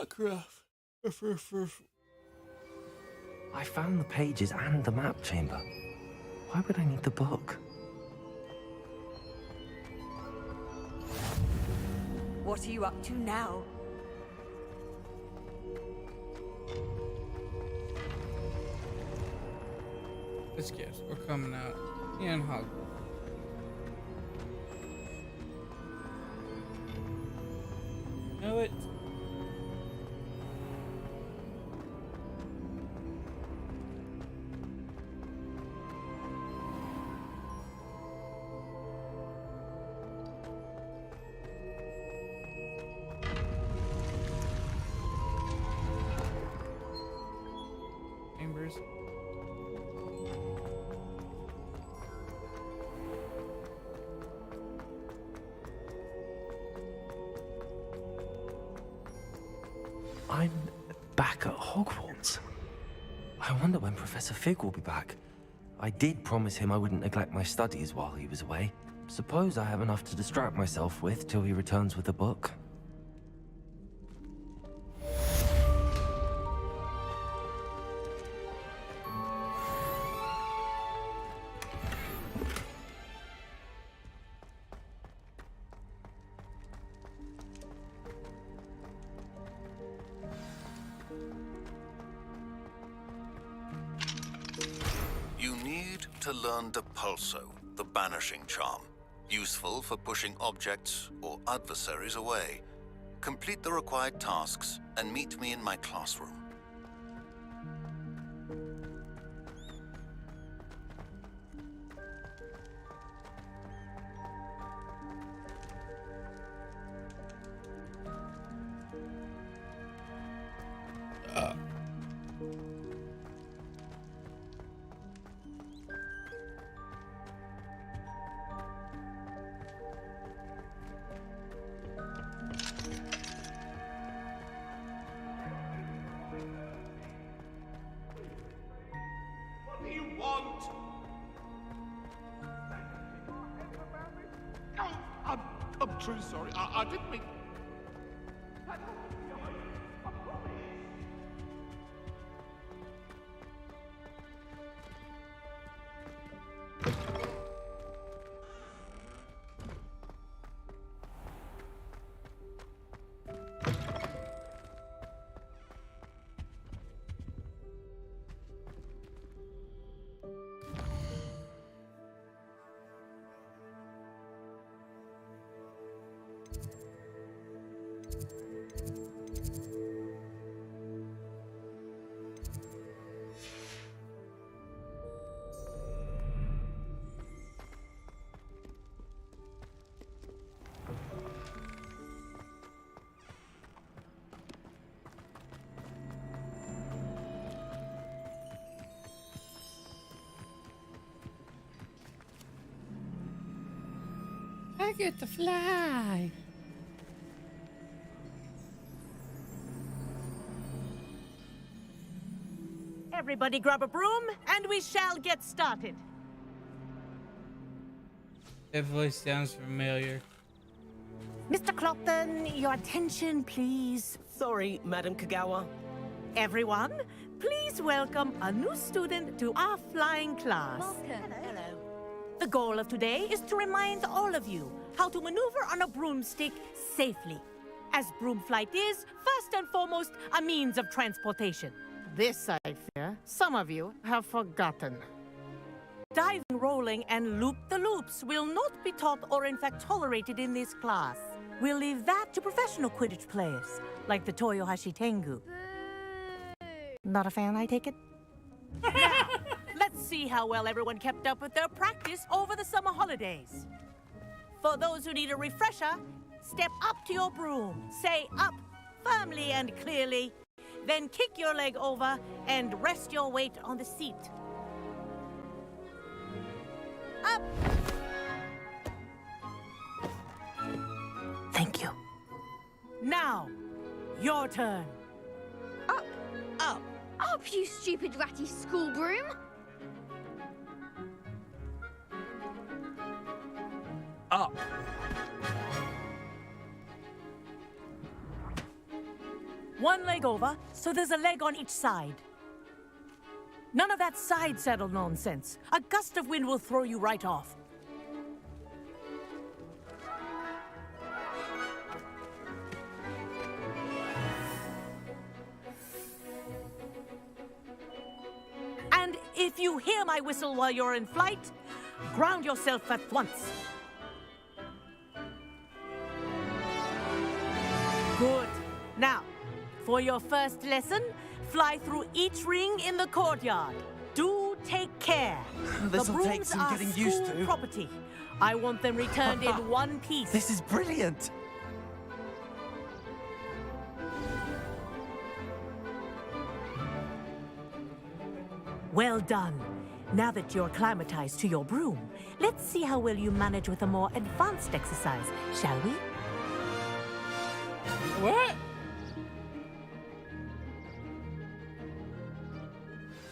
Fuck rough. I found the pages and the map chamber. Why would I need the book? What are you up to now? This gives. We're coming out in Hogwarts. Know it. Chambers. I'm back at Hogwarts. I wonder when Professor Fig will be back. I did promise him I wouldn't neglect my studies while he was away. Suppose I have enough to distract myself with till he returns with the book. You need to learn the Pulso, the banishing charm. Useful for pushing objects or adversaries away. Complete the required tasks and meet me in my classroom. What do you want? Oh, I'm truly sorry. I didn't mean... I get to fly. Everybody grab a broom, and we shall get started. That voice sounds familiar. Mr. Clopton, your attention, please. Sorry, Madam Kagawa. Everyone, please welcome a new student to our flying class. Hello. The goal of today is to remind all of you how to maneuver on a broomstick safely, as broom flight is, first and foremost, a means of transportation. This, I fear, some of you have forgotten. Diving, rolling, and loop-the-loops will not be taught or in fact tolerated in this class. We'll leave that to professional Quidditch players, like the Toyohashi Tengu. Not a fan, I take it? Now, let's see how well everyone kept up with their practice over the summer holidays. For those who need a refresher, step up to your broom, say up firmly and clearly, then kick your leg over and rest your weight on the seat. Up! Thank you. Now, your turn. Up, Up. up, you stupid ratty school broom! Up! One leg over, so there's a leg on each side. None of that side saddle nonsense. A gust of wind will throw you right off. And if you hear my whistle while you're in flight, ground yourself at once. Good. Now, for your first lesson, fly through each ring in the courtyard. Do take care. This'll the take brooms some are getting used school to. property. I want them returned in one piece. This is brilliant. Well done. Now that you're acclimatized to your broom, let's see how well you manage with a more advanced exercise, shall we? What?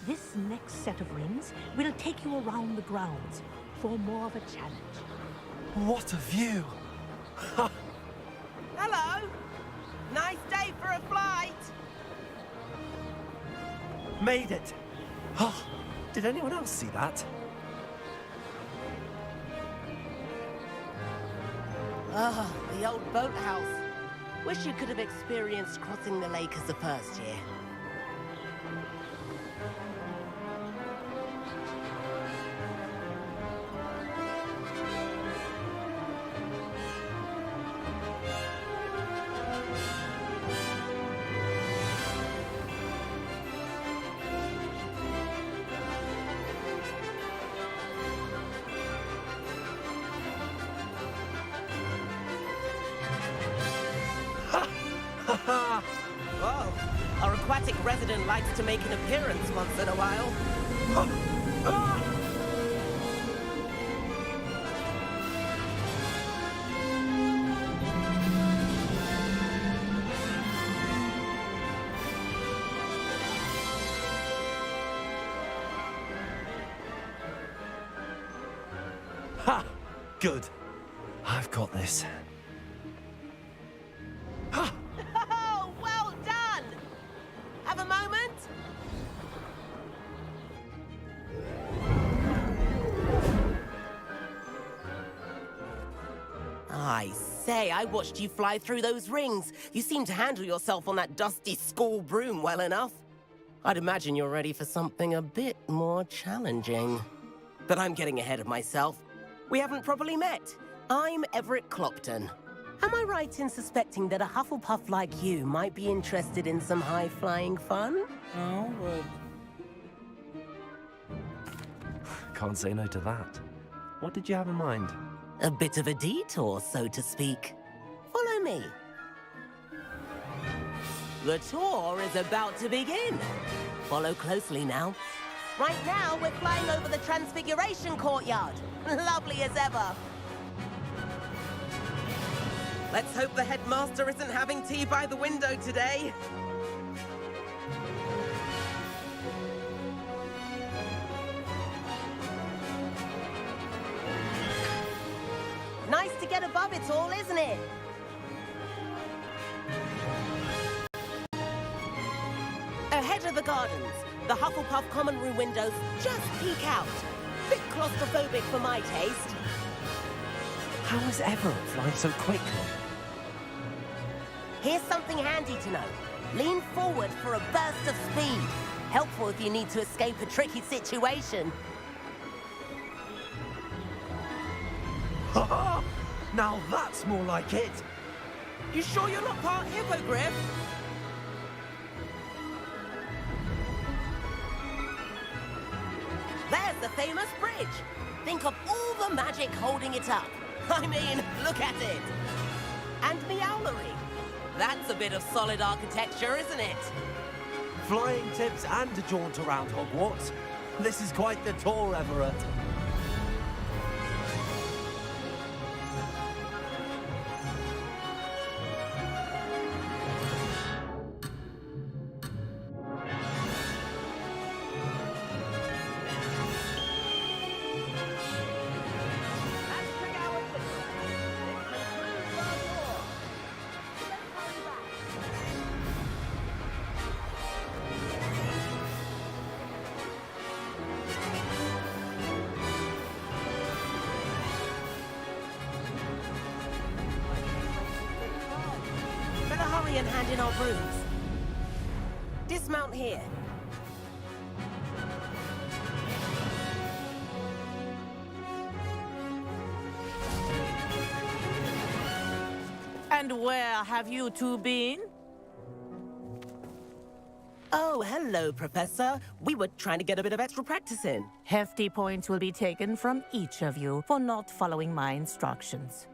This next set of rings will take you around the grounds for more of a challenge. What a view! Hello! Nice day for a flight! Made it! Oh, did anyone else see that? Ah, the old boathouse. Wish you could have experienced crossing the lake as the first year. Whoa, our aquatic resident likes to make an appearance once in a while. Ha! Good. I've got this. Oh, well done! Have a moment? I say, I watched you fly through those rings. You seem to handle yourself on that dusty school broom well enough. I'd imagine you're ready for something a bit more challenging. But I'm getting ahead of myself. We haven't properly met. I'm Everett Clopton. Am I right in suspecting that a Hufflepuff like you might be interested in some high-flying fun? No, but... Can't say no to that. What did you have in mind? A bit of a detour, so to speak. Follow me. The tour is about to begin. Follow closely now. Right now, we're flying over the Transfiguration Courtyard. Lovely as ever. Let's hope the headmaster isn't having tea by the window today. Nice to get above it all, isn't it? Ahead of the gardens, the Hufflepuff common room windows just peek out. Bit claustrophobic for my taste. How is Everett flying so quickly? Here's something handy to know. Lean forward for a burst of speed. Helpful if you need to escape a tricky situation. Now that's more like it. You sure you're not part hippogriff? There's the famous bridge. Think of all the magic holding it up. I mean, look at it. And the owlery. That's a bit of solid architecture, isn't it? Flying tips and a jaunt around Hogwarts. This is quite the tour, Everett. and hand in our brooms. Dismount here. And where have you two been? Oh, hello, Professor. We were trying to get a bit of extra practice in. Hefty points will be taken from each of you for not following my instructions.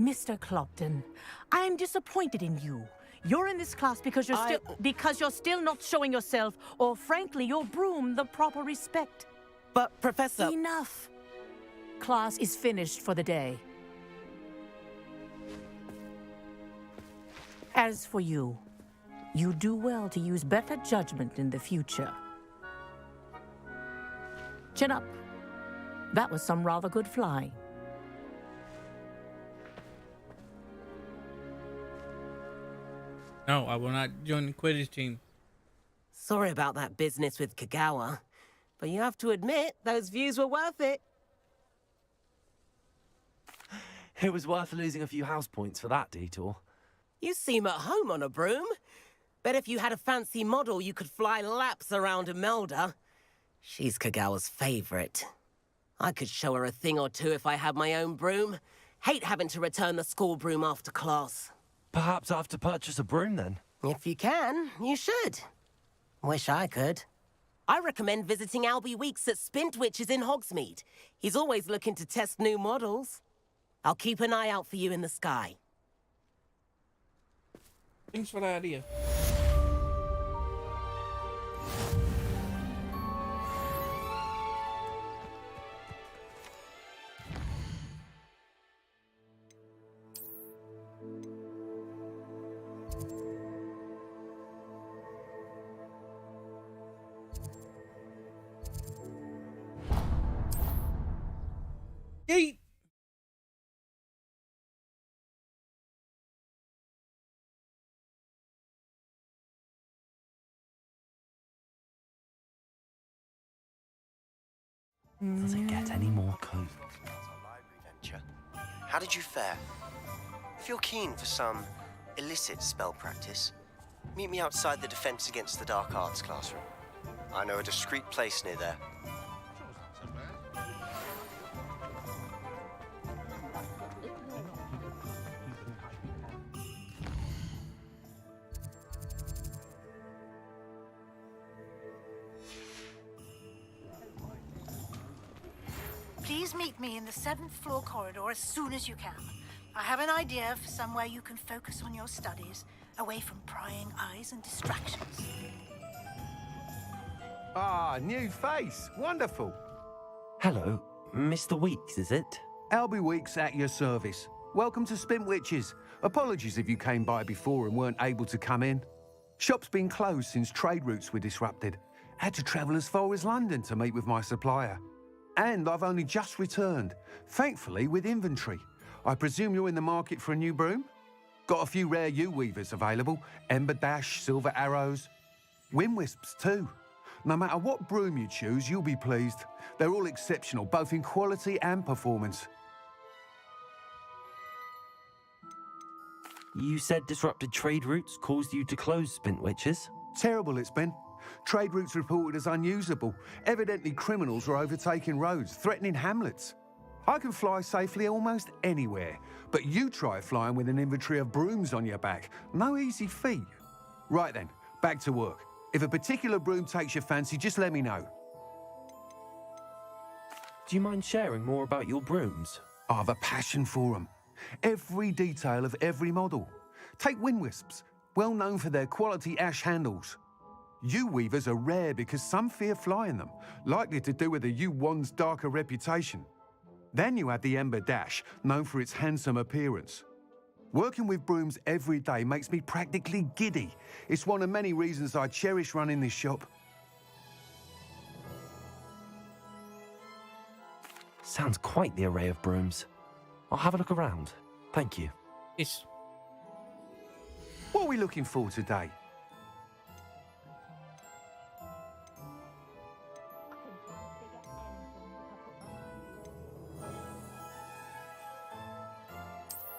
Mr. Clopton, I'm disappointed in you. You're in this class because you're still not showing yourself, or frankly, your broom, the proper respect. But, Professor... Enough. Class is finished for the day. As for you, you do well to use better judgment in the future. Chin up. That was some rather good flying. No, I will not join the Quidditch team. Sorry about that business with Kagawa, but you have to admit, those views were worth it. It was worth losing a few house points for that detour. You seem at home on a broom. Bet if you had a fancy model, you could fly laps around Imelda. She's Kagawa's favorite. I could show her a thing or two if I had my own broom. Hate having to return the school broom after class. Perhaps I have to purchase a broom then? If you can, you should. Wish I could. I recommend visiting Albie Weeks at Spintwitches in Hogsmeade. He's always looking to test new models. I'll keep an eye out for you in the sky. Thanks for the idea. Yeet! Does it get any more cozy? How did you fare? If you're keen for some illicit spell practice, meet me outside the Defense Against the Dark Arts classroom. I know a discreet place near there. Please meet me in the 7th floor corridor as soon as you can. I have an idea for somewhere you can focus on your studies, away from prying eyes and distractions. Ah, new face. Wonderful. Hello, Mr. Weeks, is it? Albie Weeks at your service. Welcome to Spintwitches. Apologies if you came by before and weren't able to come in. Shop's been closed since trade routes were disrupted. Had to travel as far as London to meet with my supplier. And I've only just returned, thankfully with inventory. I presume you're in the market for a new broom? Got a few rare U-weavers available, Ember Dash, Silver Arrows, Wind Wisps too. No matter what broom you choose, you'll be pleased. They're all exceptional, both in quality and performance. You said disrupted trade routes caused you to close Spintwitches? Terrible it's been. Trade routes reported as unusable. Evidently criminals were overtaking roads, threatening hamlets. I can fly safely almost anywhere, but you try flying with an inventory of brooms on your back. No easy feat. Right then, back to work. If a particular broom takes your fancy, just let me know. Do you mind sharing more about your brooms? I have a passion for them. Every detail of every model. Take Wind Wisps, well known for their quality ash handles. U-weavers are rare because some fear flying them, likely to do with the U-wand's darker reputation. Then you have the Ember Dash, known for its handsome appearance. Working with brooms every day makes me practically giddy. It's one of many reasons I cherish running this shop. Sounds quite the array of brooms. I'll have a look around. Thank you. Yes. What are we looking for today?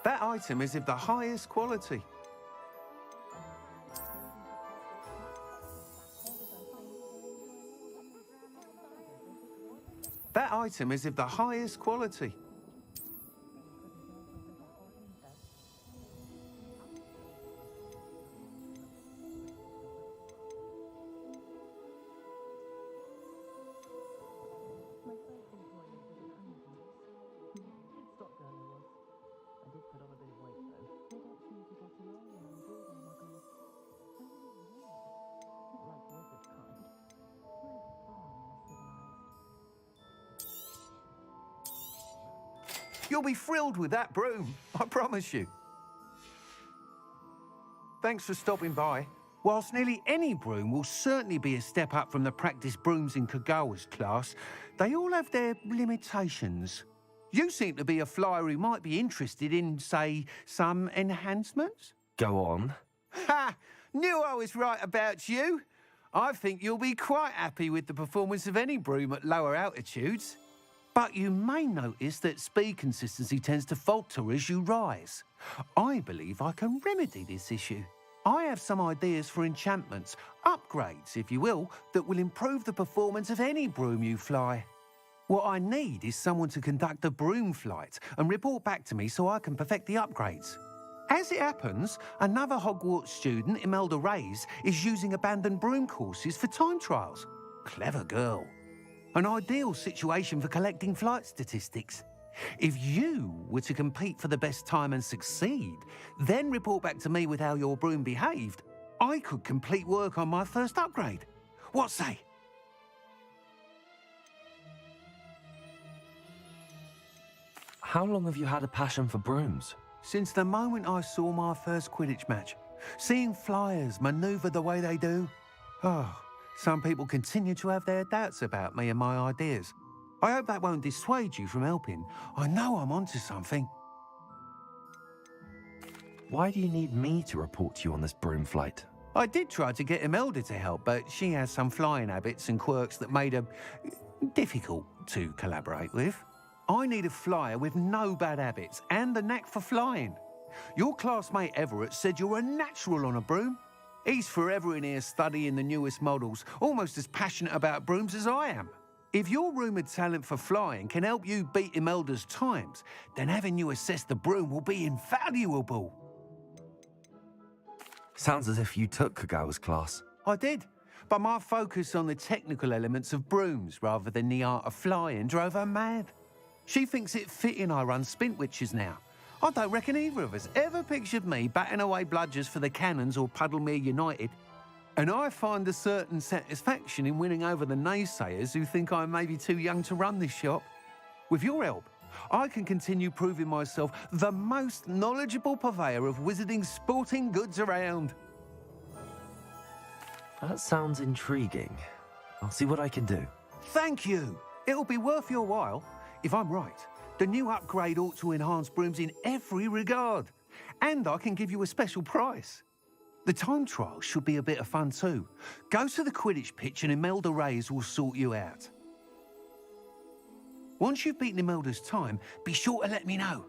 That item is of the highest quality. That item is of the highest quality. You'll be thrilled with that broom, I promise you. Thanks for stopping by. Whilst nearly any broom will certainly be a step up from the practice brooms in Kagawa's class, they all have their limitations. You seem to be a flyer who might be interested in, say, some enhancements? Go on. Ha! Knew I was right about you. I think you'll be quite happy with the performance of any broom at lower altitudes. But you may notice that speed consistency tends to falter as you rise. I believe I can remedy this issue. I have some ideas for enchantments, upgrades, if you will, that will improve the performance of any broom you fly. What I need is someone to conduct a broom flight and report back to me so I can perfect the upgrades. As it happens, another Hogwarts student, Imelda Reyes, is using abandoned broom courses for time trials. Clever girl. An ideal situation for collecting flight statistics. If you were to compete for the best time and succeed, then report back to me with how your broom behaved, I could complete work on my first upgrade. What say? How long have you had a passion for brooms? Since the moment I saw my first Quidditch match. Seeing flyers manoeuvre the way they do. Oh, some people continue to have their doubts about me and my ideas. I hope that won't dissuade you from helping. I know I'm onto something. Why do you need me to report to you on this broom flight? I did try to get Imelda to help, but she has some flying habits and quirks that made her difficult to collaborate with. I need a flyer with no bad habits and the knack for flying. Your classmate Everett said you're a natural on a broom. He's forever in here studying the newest models, almost as passionate about brooms as I am. If your rumoured talent for flying can help you beat Imelda's times, then having you assess the broom will be invaluable. Sounds as if you took Kagawa's class. I did, but my focus on the technical elements of brooms rather than the art of flying drove her mad. She thinks it fitting I run Spintwitches now. I don't reckon either of us ever pictured me batting away bludgers for the Cannons or Puddlemere United. And I find a certain satisfaction in winning over the naysayers who think I may be too young to run this shop. With your help, I can continue proving myself the most knowledgeable purveyor of wizarding sporting goods around. That sounds intriguing. I'll see what I can do. Thank you. It'll be worth your while. If I'm right, the new upgrade ought to enhance brooms in every regard. And I can give you a special price. The time trial should be a bit of fun too. Go to the Quidditch pitch and Imelda Reyes will sort you out. Once you've beaten Imelda's time, be sure to let me know.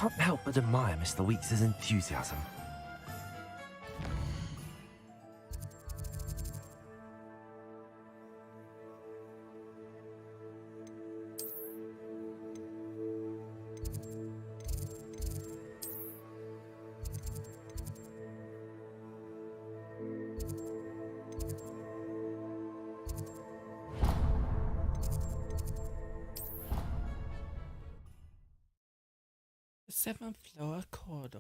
can't help but admire Mr. Weeks' enthusiasm. The 7th floor corridor.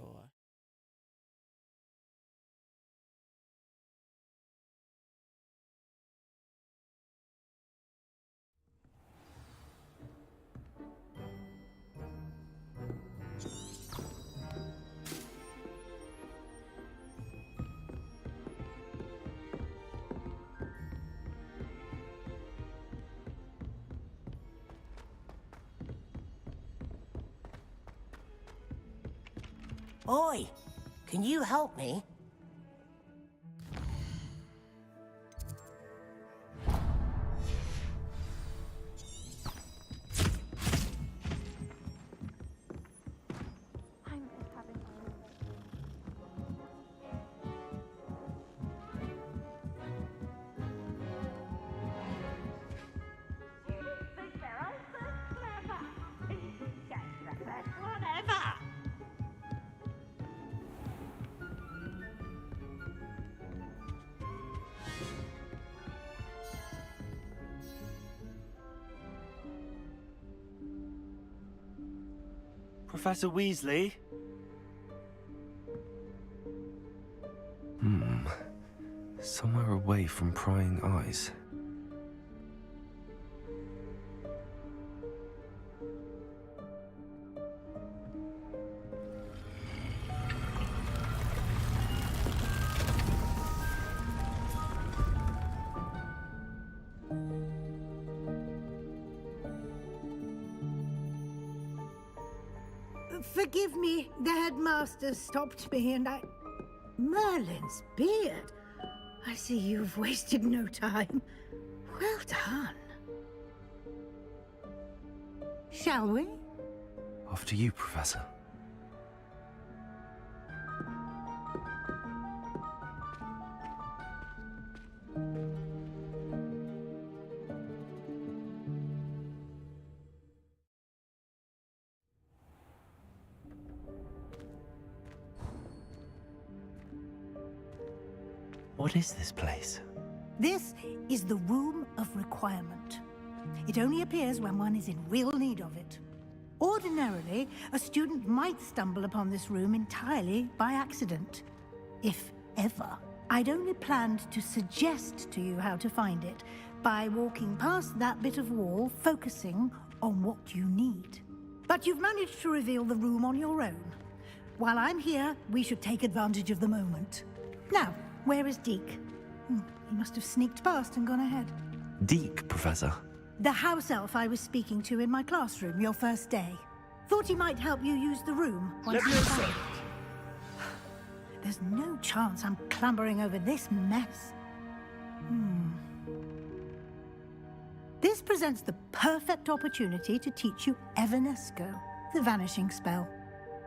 Oi, can you help me? Professor Weasley? Somewhere away from prying eyes. Forgive me, the headmaster stopped me and I... Merlin's beard. I see you've wasted no time. Well done. Shall we? After you, Professor. What is this place? This is the Room of Requirement. It only appears when one is in real need of it. Ordinarily, a student might stumble upon this room entirely by accident. If ever. I'd only planned to suggest to you how to find it by walking past that bit of wall, focusing on what you need. But you've managed to reveal the room on your own. While I'm here, we should take advantage of the moment. Now, where is Deke? He must have sneaked past and gone ahead. Deke, Professor. The house elf I was speaking to in my classroom your first day. Thought he might help you use the room once you found it. There's no chance I'm clambering over this mess. This presents the perfect opportunity to teach you Evanesco, the vanishing spell.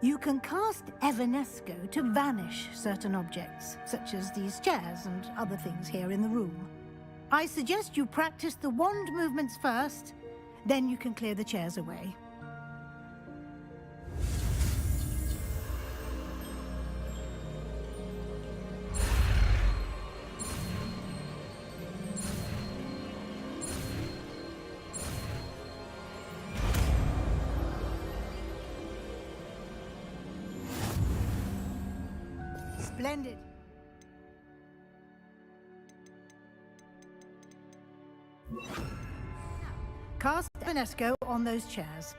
You can cast Evanesco to vanish certain objects, such as these chairs and other things here in the room. I suggest you practice the wand movements first, then you can clear the chairs away. Splendid. Cast Evanesco on those chairs.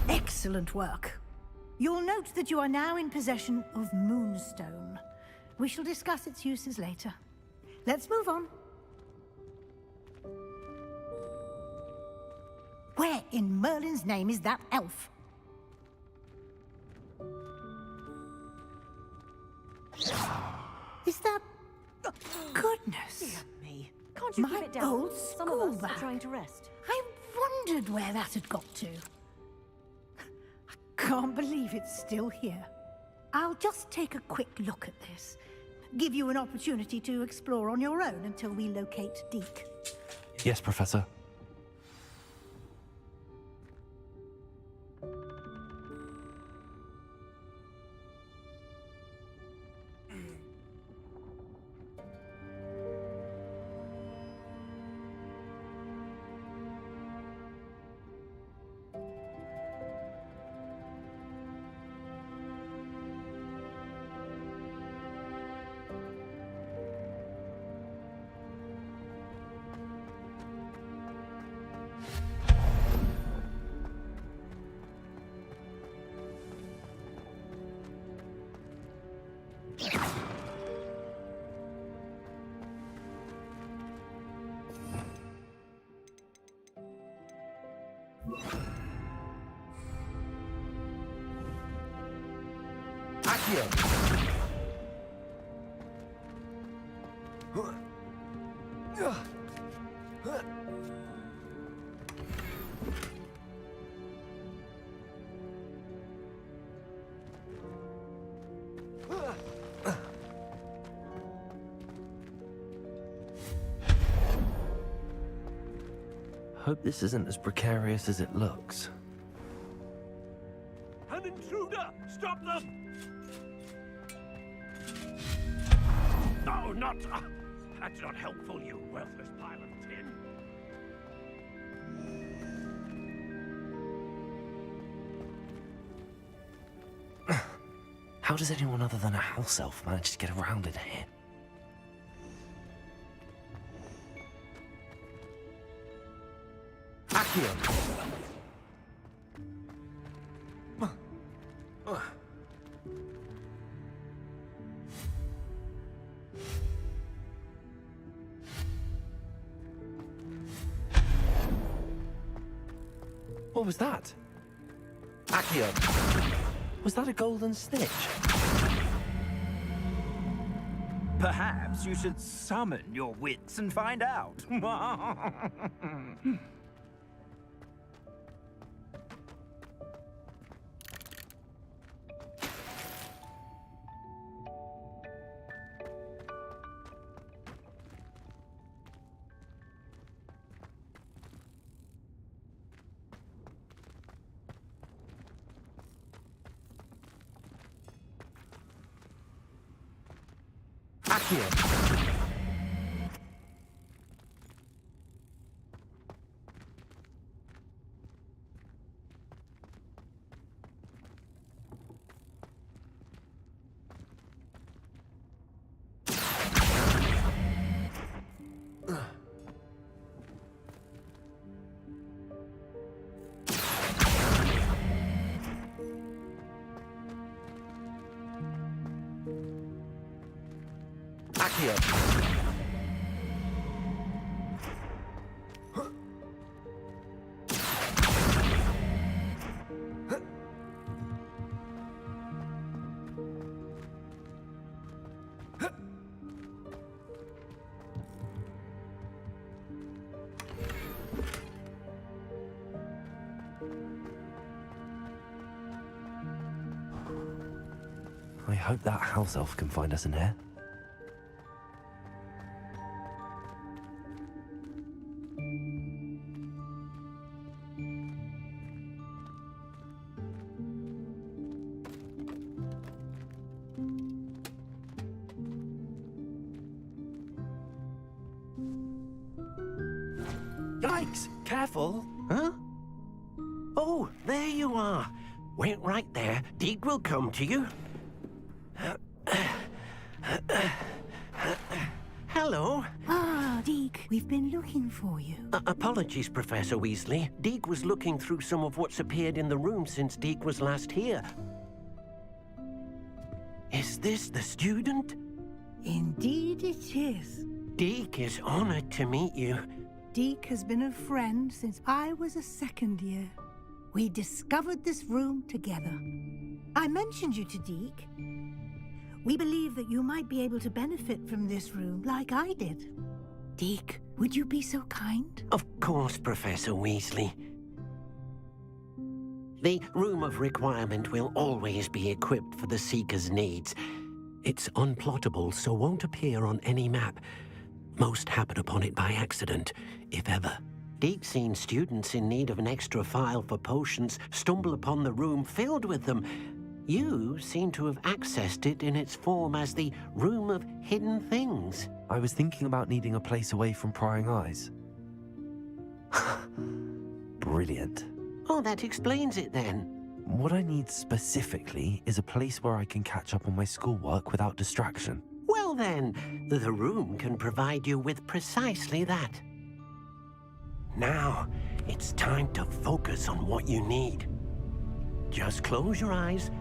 Excellent work. You'll note that you are now in possession of Moonstone. We shall discuss its uses later. Let's move on. Where in Merlin's name is that elf? Is that... Goodness! Dear me. Can't you keep it down? Old Some of us school are trying to rest. I wondered where that had got to. I can't believe it's still here. I'll just take a quick look at this. Give you an opportunity to explore on your own until we locate Deke. Yes, Professor. Hope this isn't as precarious as it looks. An intruder! Stop them! No, not... that's not helpful, you worthless pile of tin. How does anyone other than a house elf manage to get around in here? What was that? Accio! Was that a golden snitch? Perhaps you should summon your wits and find out. I hope that house elf can find us in here. Yikes! Careful! Huh? Oh, there you are. Wait right there. Deke will come to you. Hello. Ah, Deke, we've been looking for you. Apologies, Professor Weasley. Deke was looking through some of what's appeared in the room since Deke was last here. Is this the student? Indeed it is. Deke is honored to meet you. Deke has been a friend since I was a second year. We discovered this room together. I mentioned you to Deke. We believe that you might be able to benefit from this room like I did. Deke, would you be so kind? Of course, Professor Weasley. The Room of Requirement will always be equipped for the Seeker's needs. It's unplottable, so won't appear on any map. Most happen upon it by accident, if ever. Deep-seen students in need of an extra file for potions stumble upon the room filled with them. You seem to have accessed it in its form as the Room of Hidden Things. I was thinking about needing a place away from prying eyes. Brilliant. Oh, that explains it then. What I need specifically is a place where I can catch up on my schoolwork without distraction. Well then, the room can provide you with precisely that. Now, it's time to focus on what you need. Just close your eyes.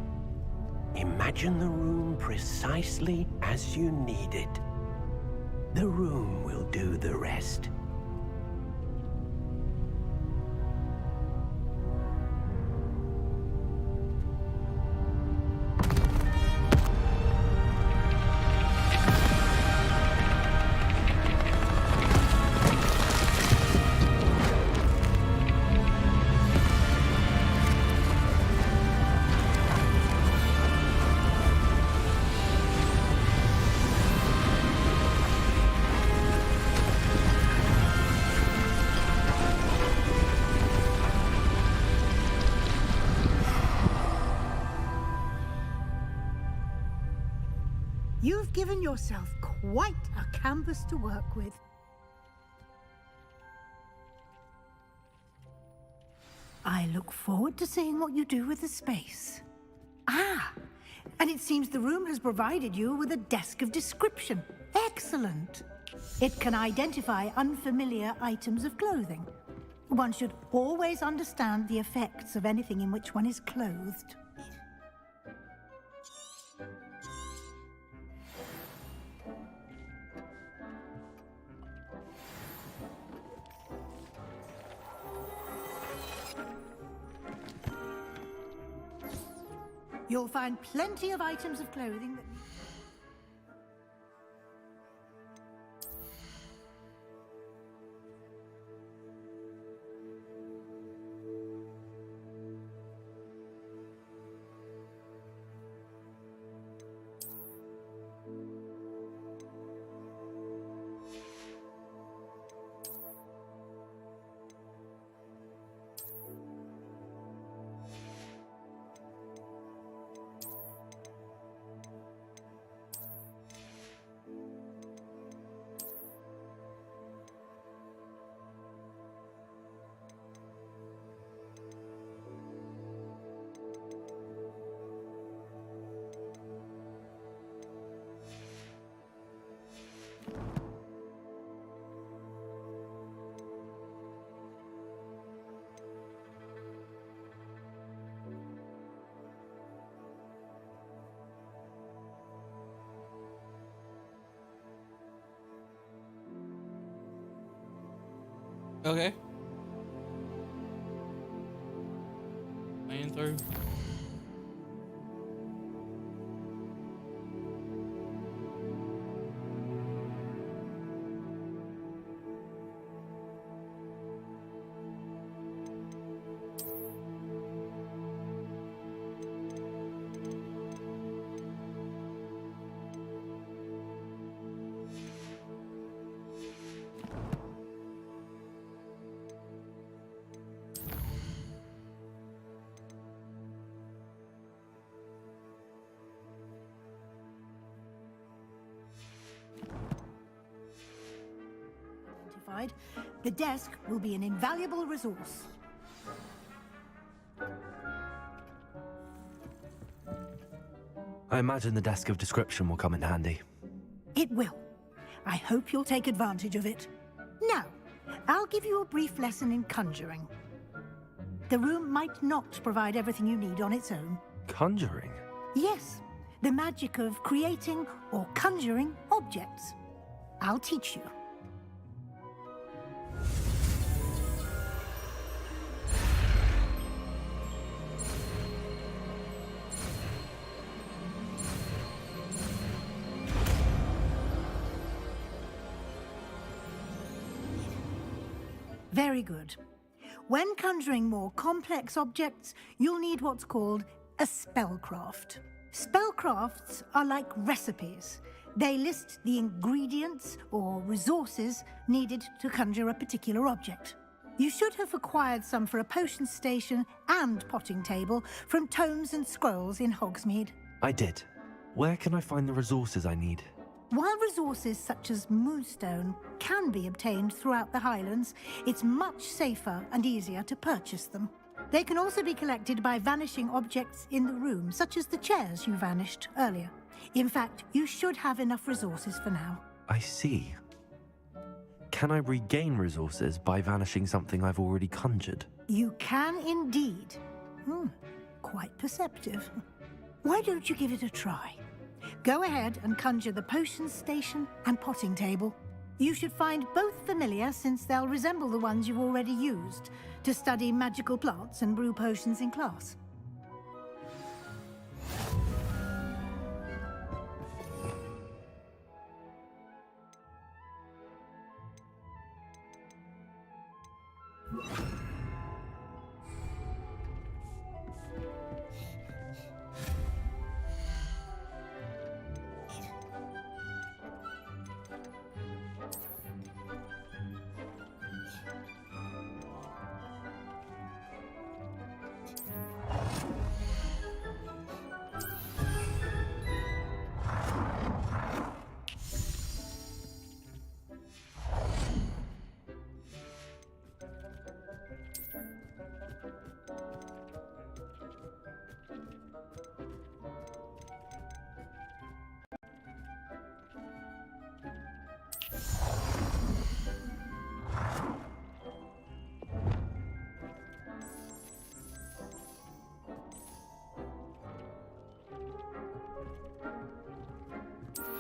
Imagine the room precisely as you need it. The room will do the rest. You've given yourself quite a canvas to work with. I look forward to seeing what you do with the space. Ah, and it seems the room has provided you with a desk of description. Excellent. It can identify unfamiliar items of clothing. One should always understand the effects of anything in which one is clothed. You'll find plenty of items of clothing that... Okay. Playing through. The desk will be an invaluable resource. I imagine the desk of description will come in handy. It will. I hope you'll take advantage of it. Now, I'll give you a brief lesson in conjuring. The room might not provide everything you need on its own. Conjuring? Yes, the magic of creating or conjuring objects. I'll teach you. Very good. When conjuring more complex objects, you'll need what's called a spellcraft. Spellcrafts are like recipes. They list the ingredients or resources needed to conjure a particular object. You should have acquired some for a potion station and potting table from tomes and scrolls in Hogsmeade. I did. Where can I find the resources I need? While resources such as moonstone can be obtained throughout the Highlands, it's much safer and easier to purchase them. They can also be collected by vanishing objects in the room, such as the chairs you vanished earlier. In fact, you should have enough resources for now. I see. Can I regain resources by vanishing something I've already conjured? You can indeed. Quite perceptive. Why don't you give it a try? Go ahead and conjure the potion station and potting table. You should find both familiar, since they'll resemble the ones you've already used to study magical plants and brew potions in class.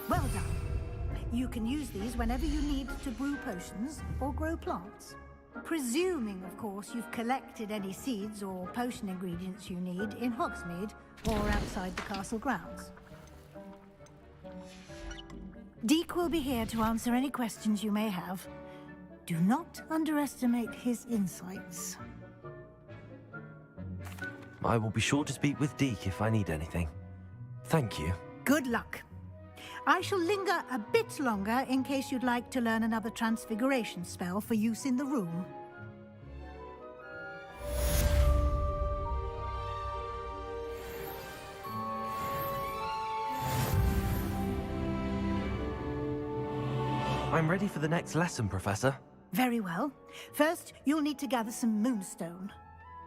Well done. You can use these whenever you need to brew potions or grow plants. Presuming, of course, you've collected any seeds or potion ingredients you need in Hogsmeade or outside the castle grounds. Deek will be here to answer any questions you may have. Do not underestimate his insights. I will be sure to speak with Deke if I need anything. Thank you. Good luck. I shall linger a bit longer in case you'd like to learn another transfiguration spell for use in the room. I'm ready for the next lesson, Professor. Very well. First, you'll need to gather some moonstone.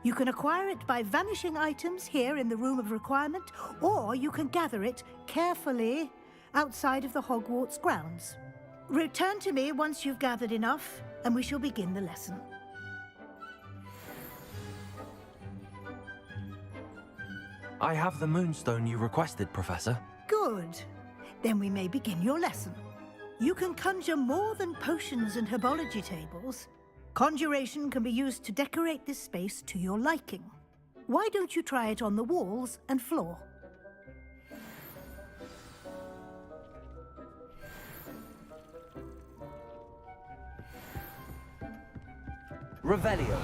You can acquire it by vanishing items here in the Room of Requirement, or you can gather it carefully outside of the Hogwarts grounds. Return to me once you've gathered enough, and we shall begin the lesson. I have the moonstone you requested, Professor. Good. Then we may begin your lesson. You can conjure more than potions and herbology tables. Conjuration can be used to decorate this space to your liking. Why don't you try it on the walls and floor? Revelio.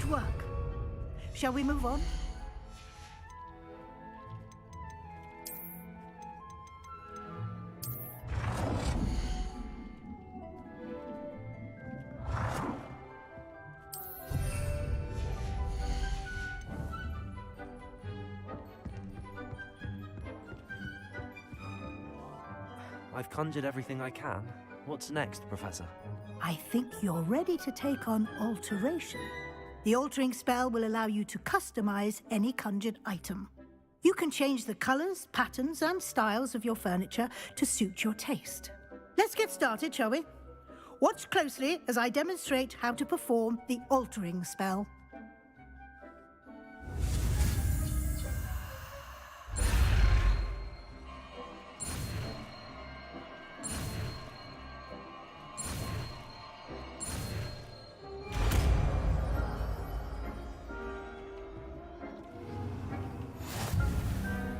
work. Shall we move on? I've conjured everything I can. What's next, Professor? I think you're ready to take on alteration. The altering spell will allow you to customize any conjured item. You can change the colors, patterns, and styles of your furniture to suit your taste. Let's get started, shall we? Watch closely as I demonstrate how to perform the altering spell.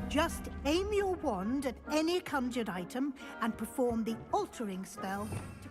Just aim your wand at any conjured item and perform the altering spell to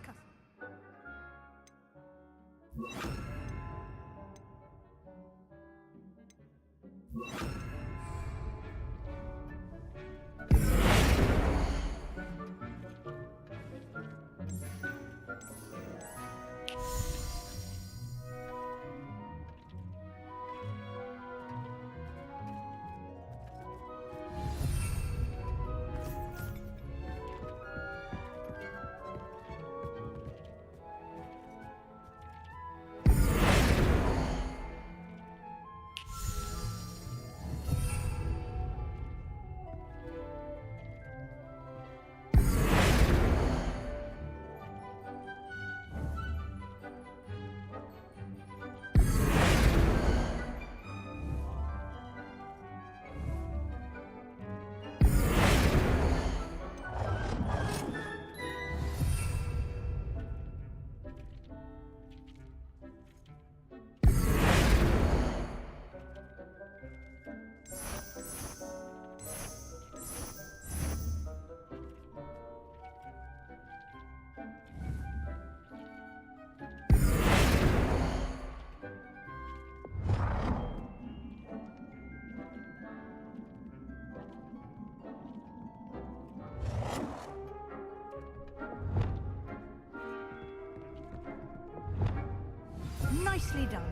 Nicely done.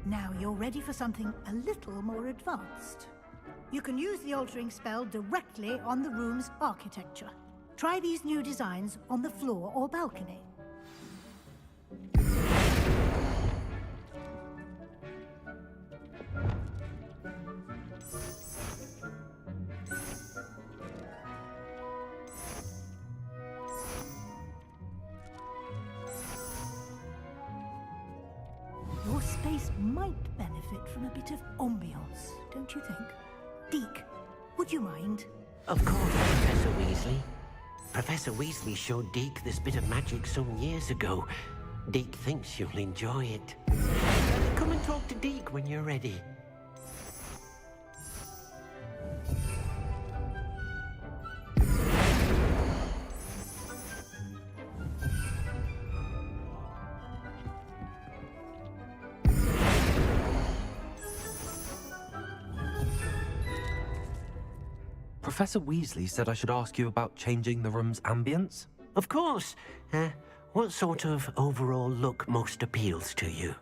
Now you're ready for something a little more advanced. You can use the altering spell directly on the room's architecture. Try these new designs on the floor or balcony. Your space might benefit from a bit of ambiance, don't you think? Deke, would you mind? Of course, Professor Weasley. Professor Weasley showed Deke this bit of magic some years ago. Deke thinks you'll enjoy it. Come and talk to Deke when you're ready. Professor Weasley said I should ask you about changing the room's ambience? Of course. What sort of overall look most appeals to you?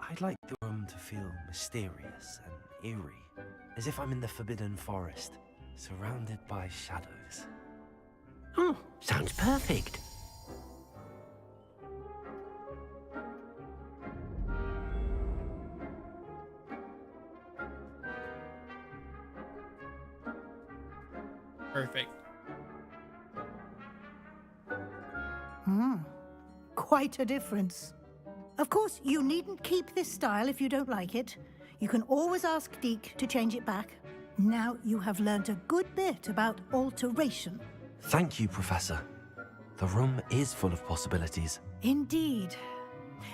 I'd like the room to feel mysterious and eerie, as if I'm in the Forbidden Forest, surrounded by shadows. Oh, sounds perfect. Perfect. Quite a difference. Of course, you needn't keep this style if you don't like it. You can always ask Deke to change it back. Now you have learned a good bit about alteration. Thank you, Professor. The room is full of possibilities. Indeed.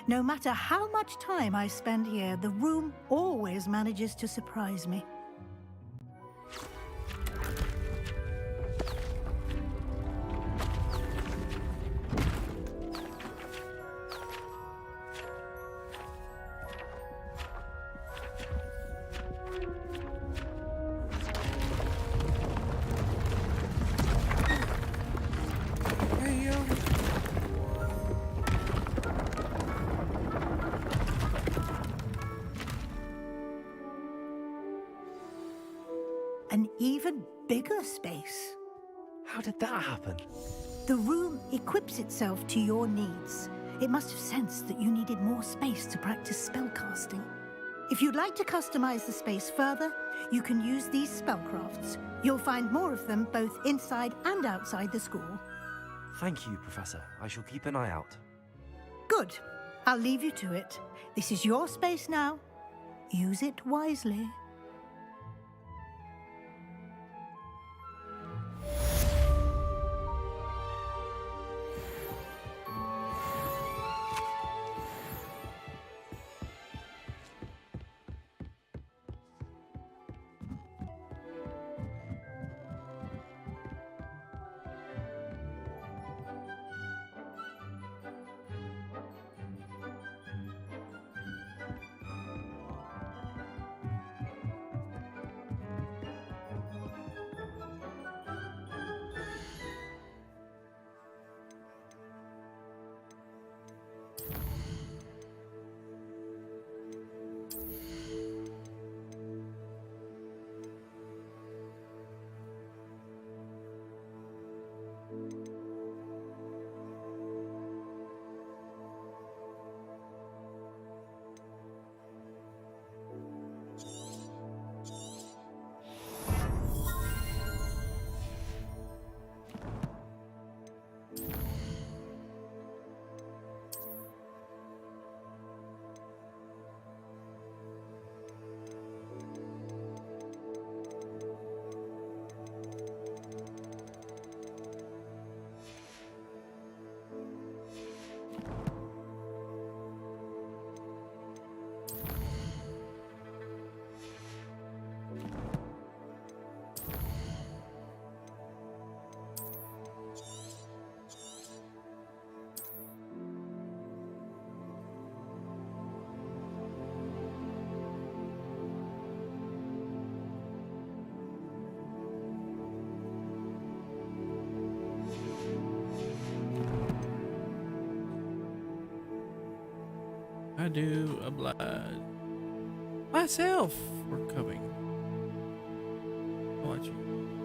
No matter how much time I spend here, the room always manages to surprise me. an even bigger space. How did that happen? The room equips itself to your needs. It must have sensed that you needed more space to practice spellcasting. If you'd like to customize the space further, you can use these spellcrafts. You'll find more of them both inside and outside the school. Thank you, Professor. I shall keep an eye out. Good. I'll leave you to it. This is your space now. Use it wisely. I do oblige myself for coming. Watching.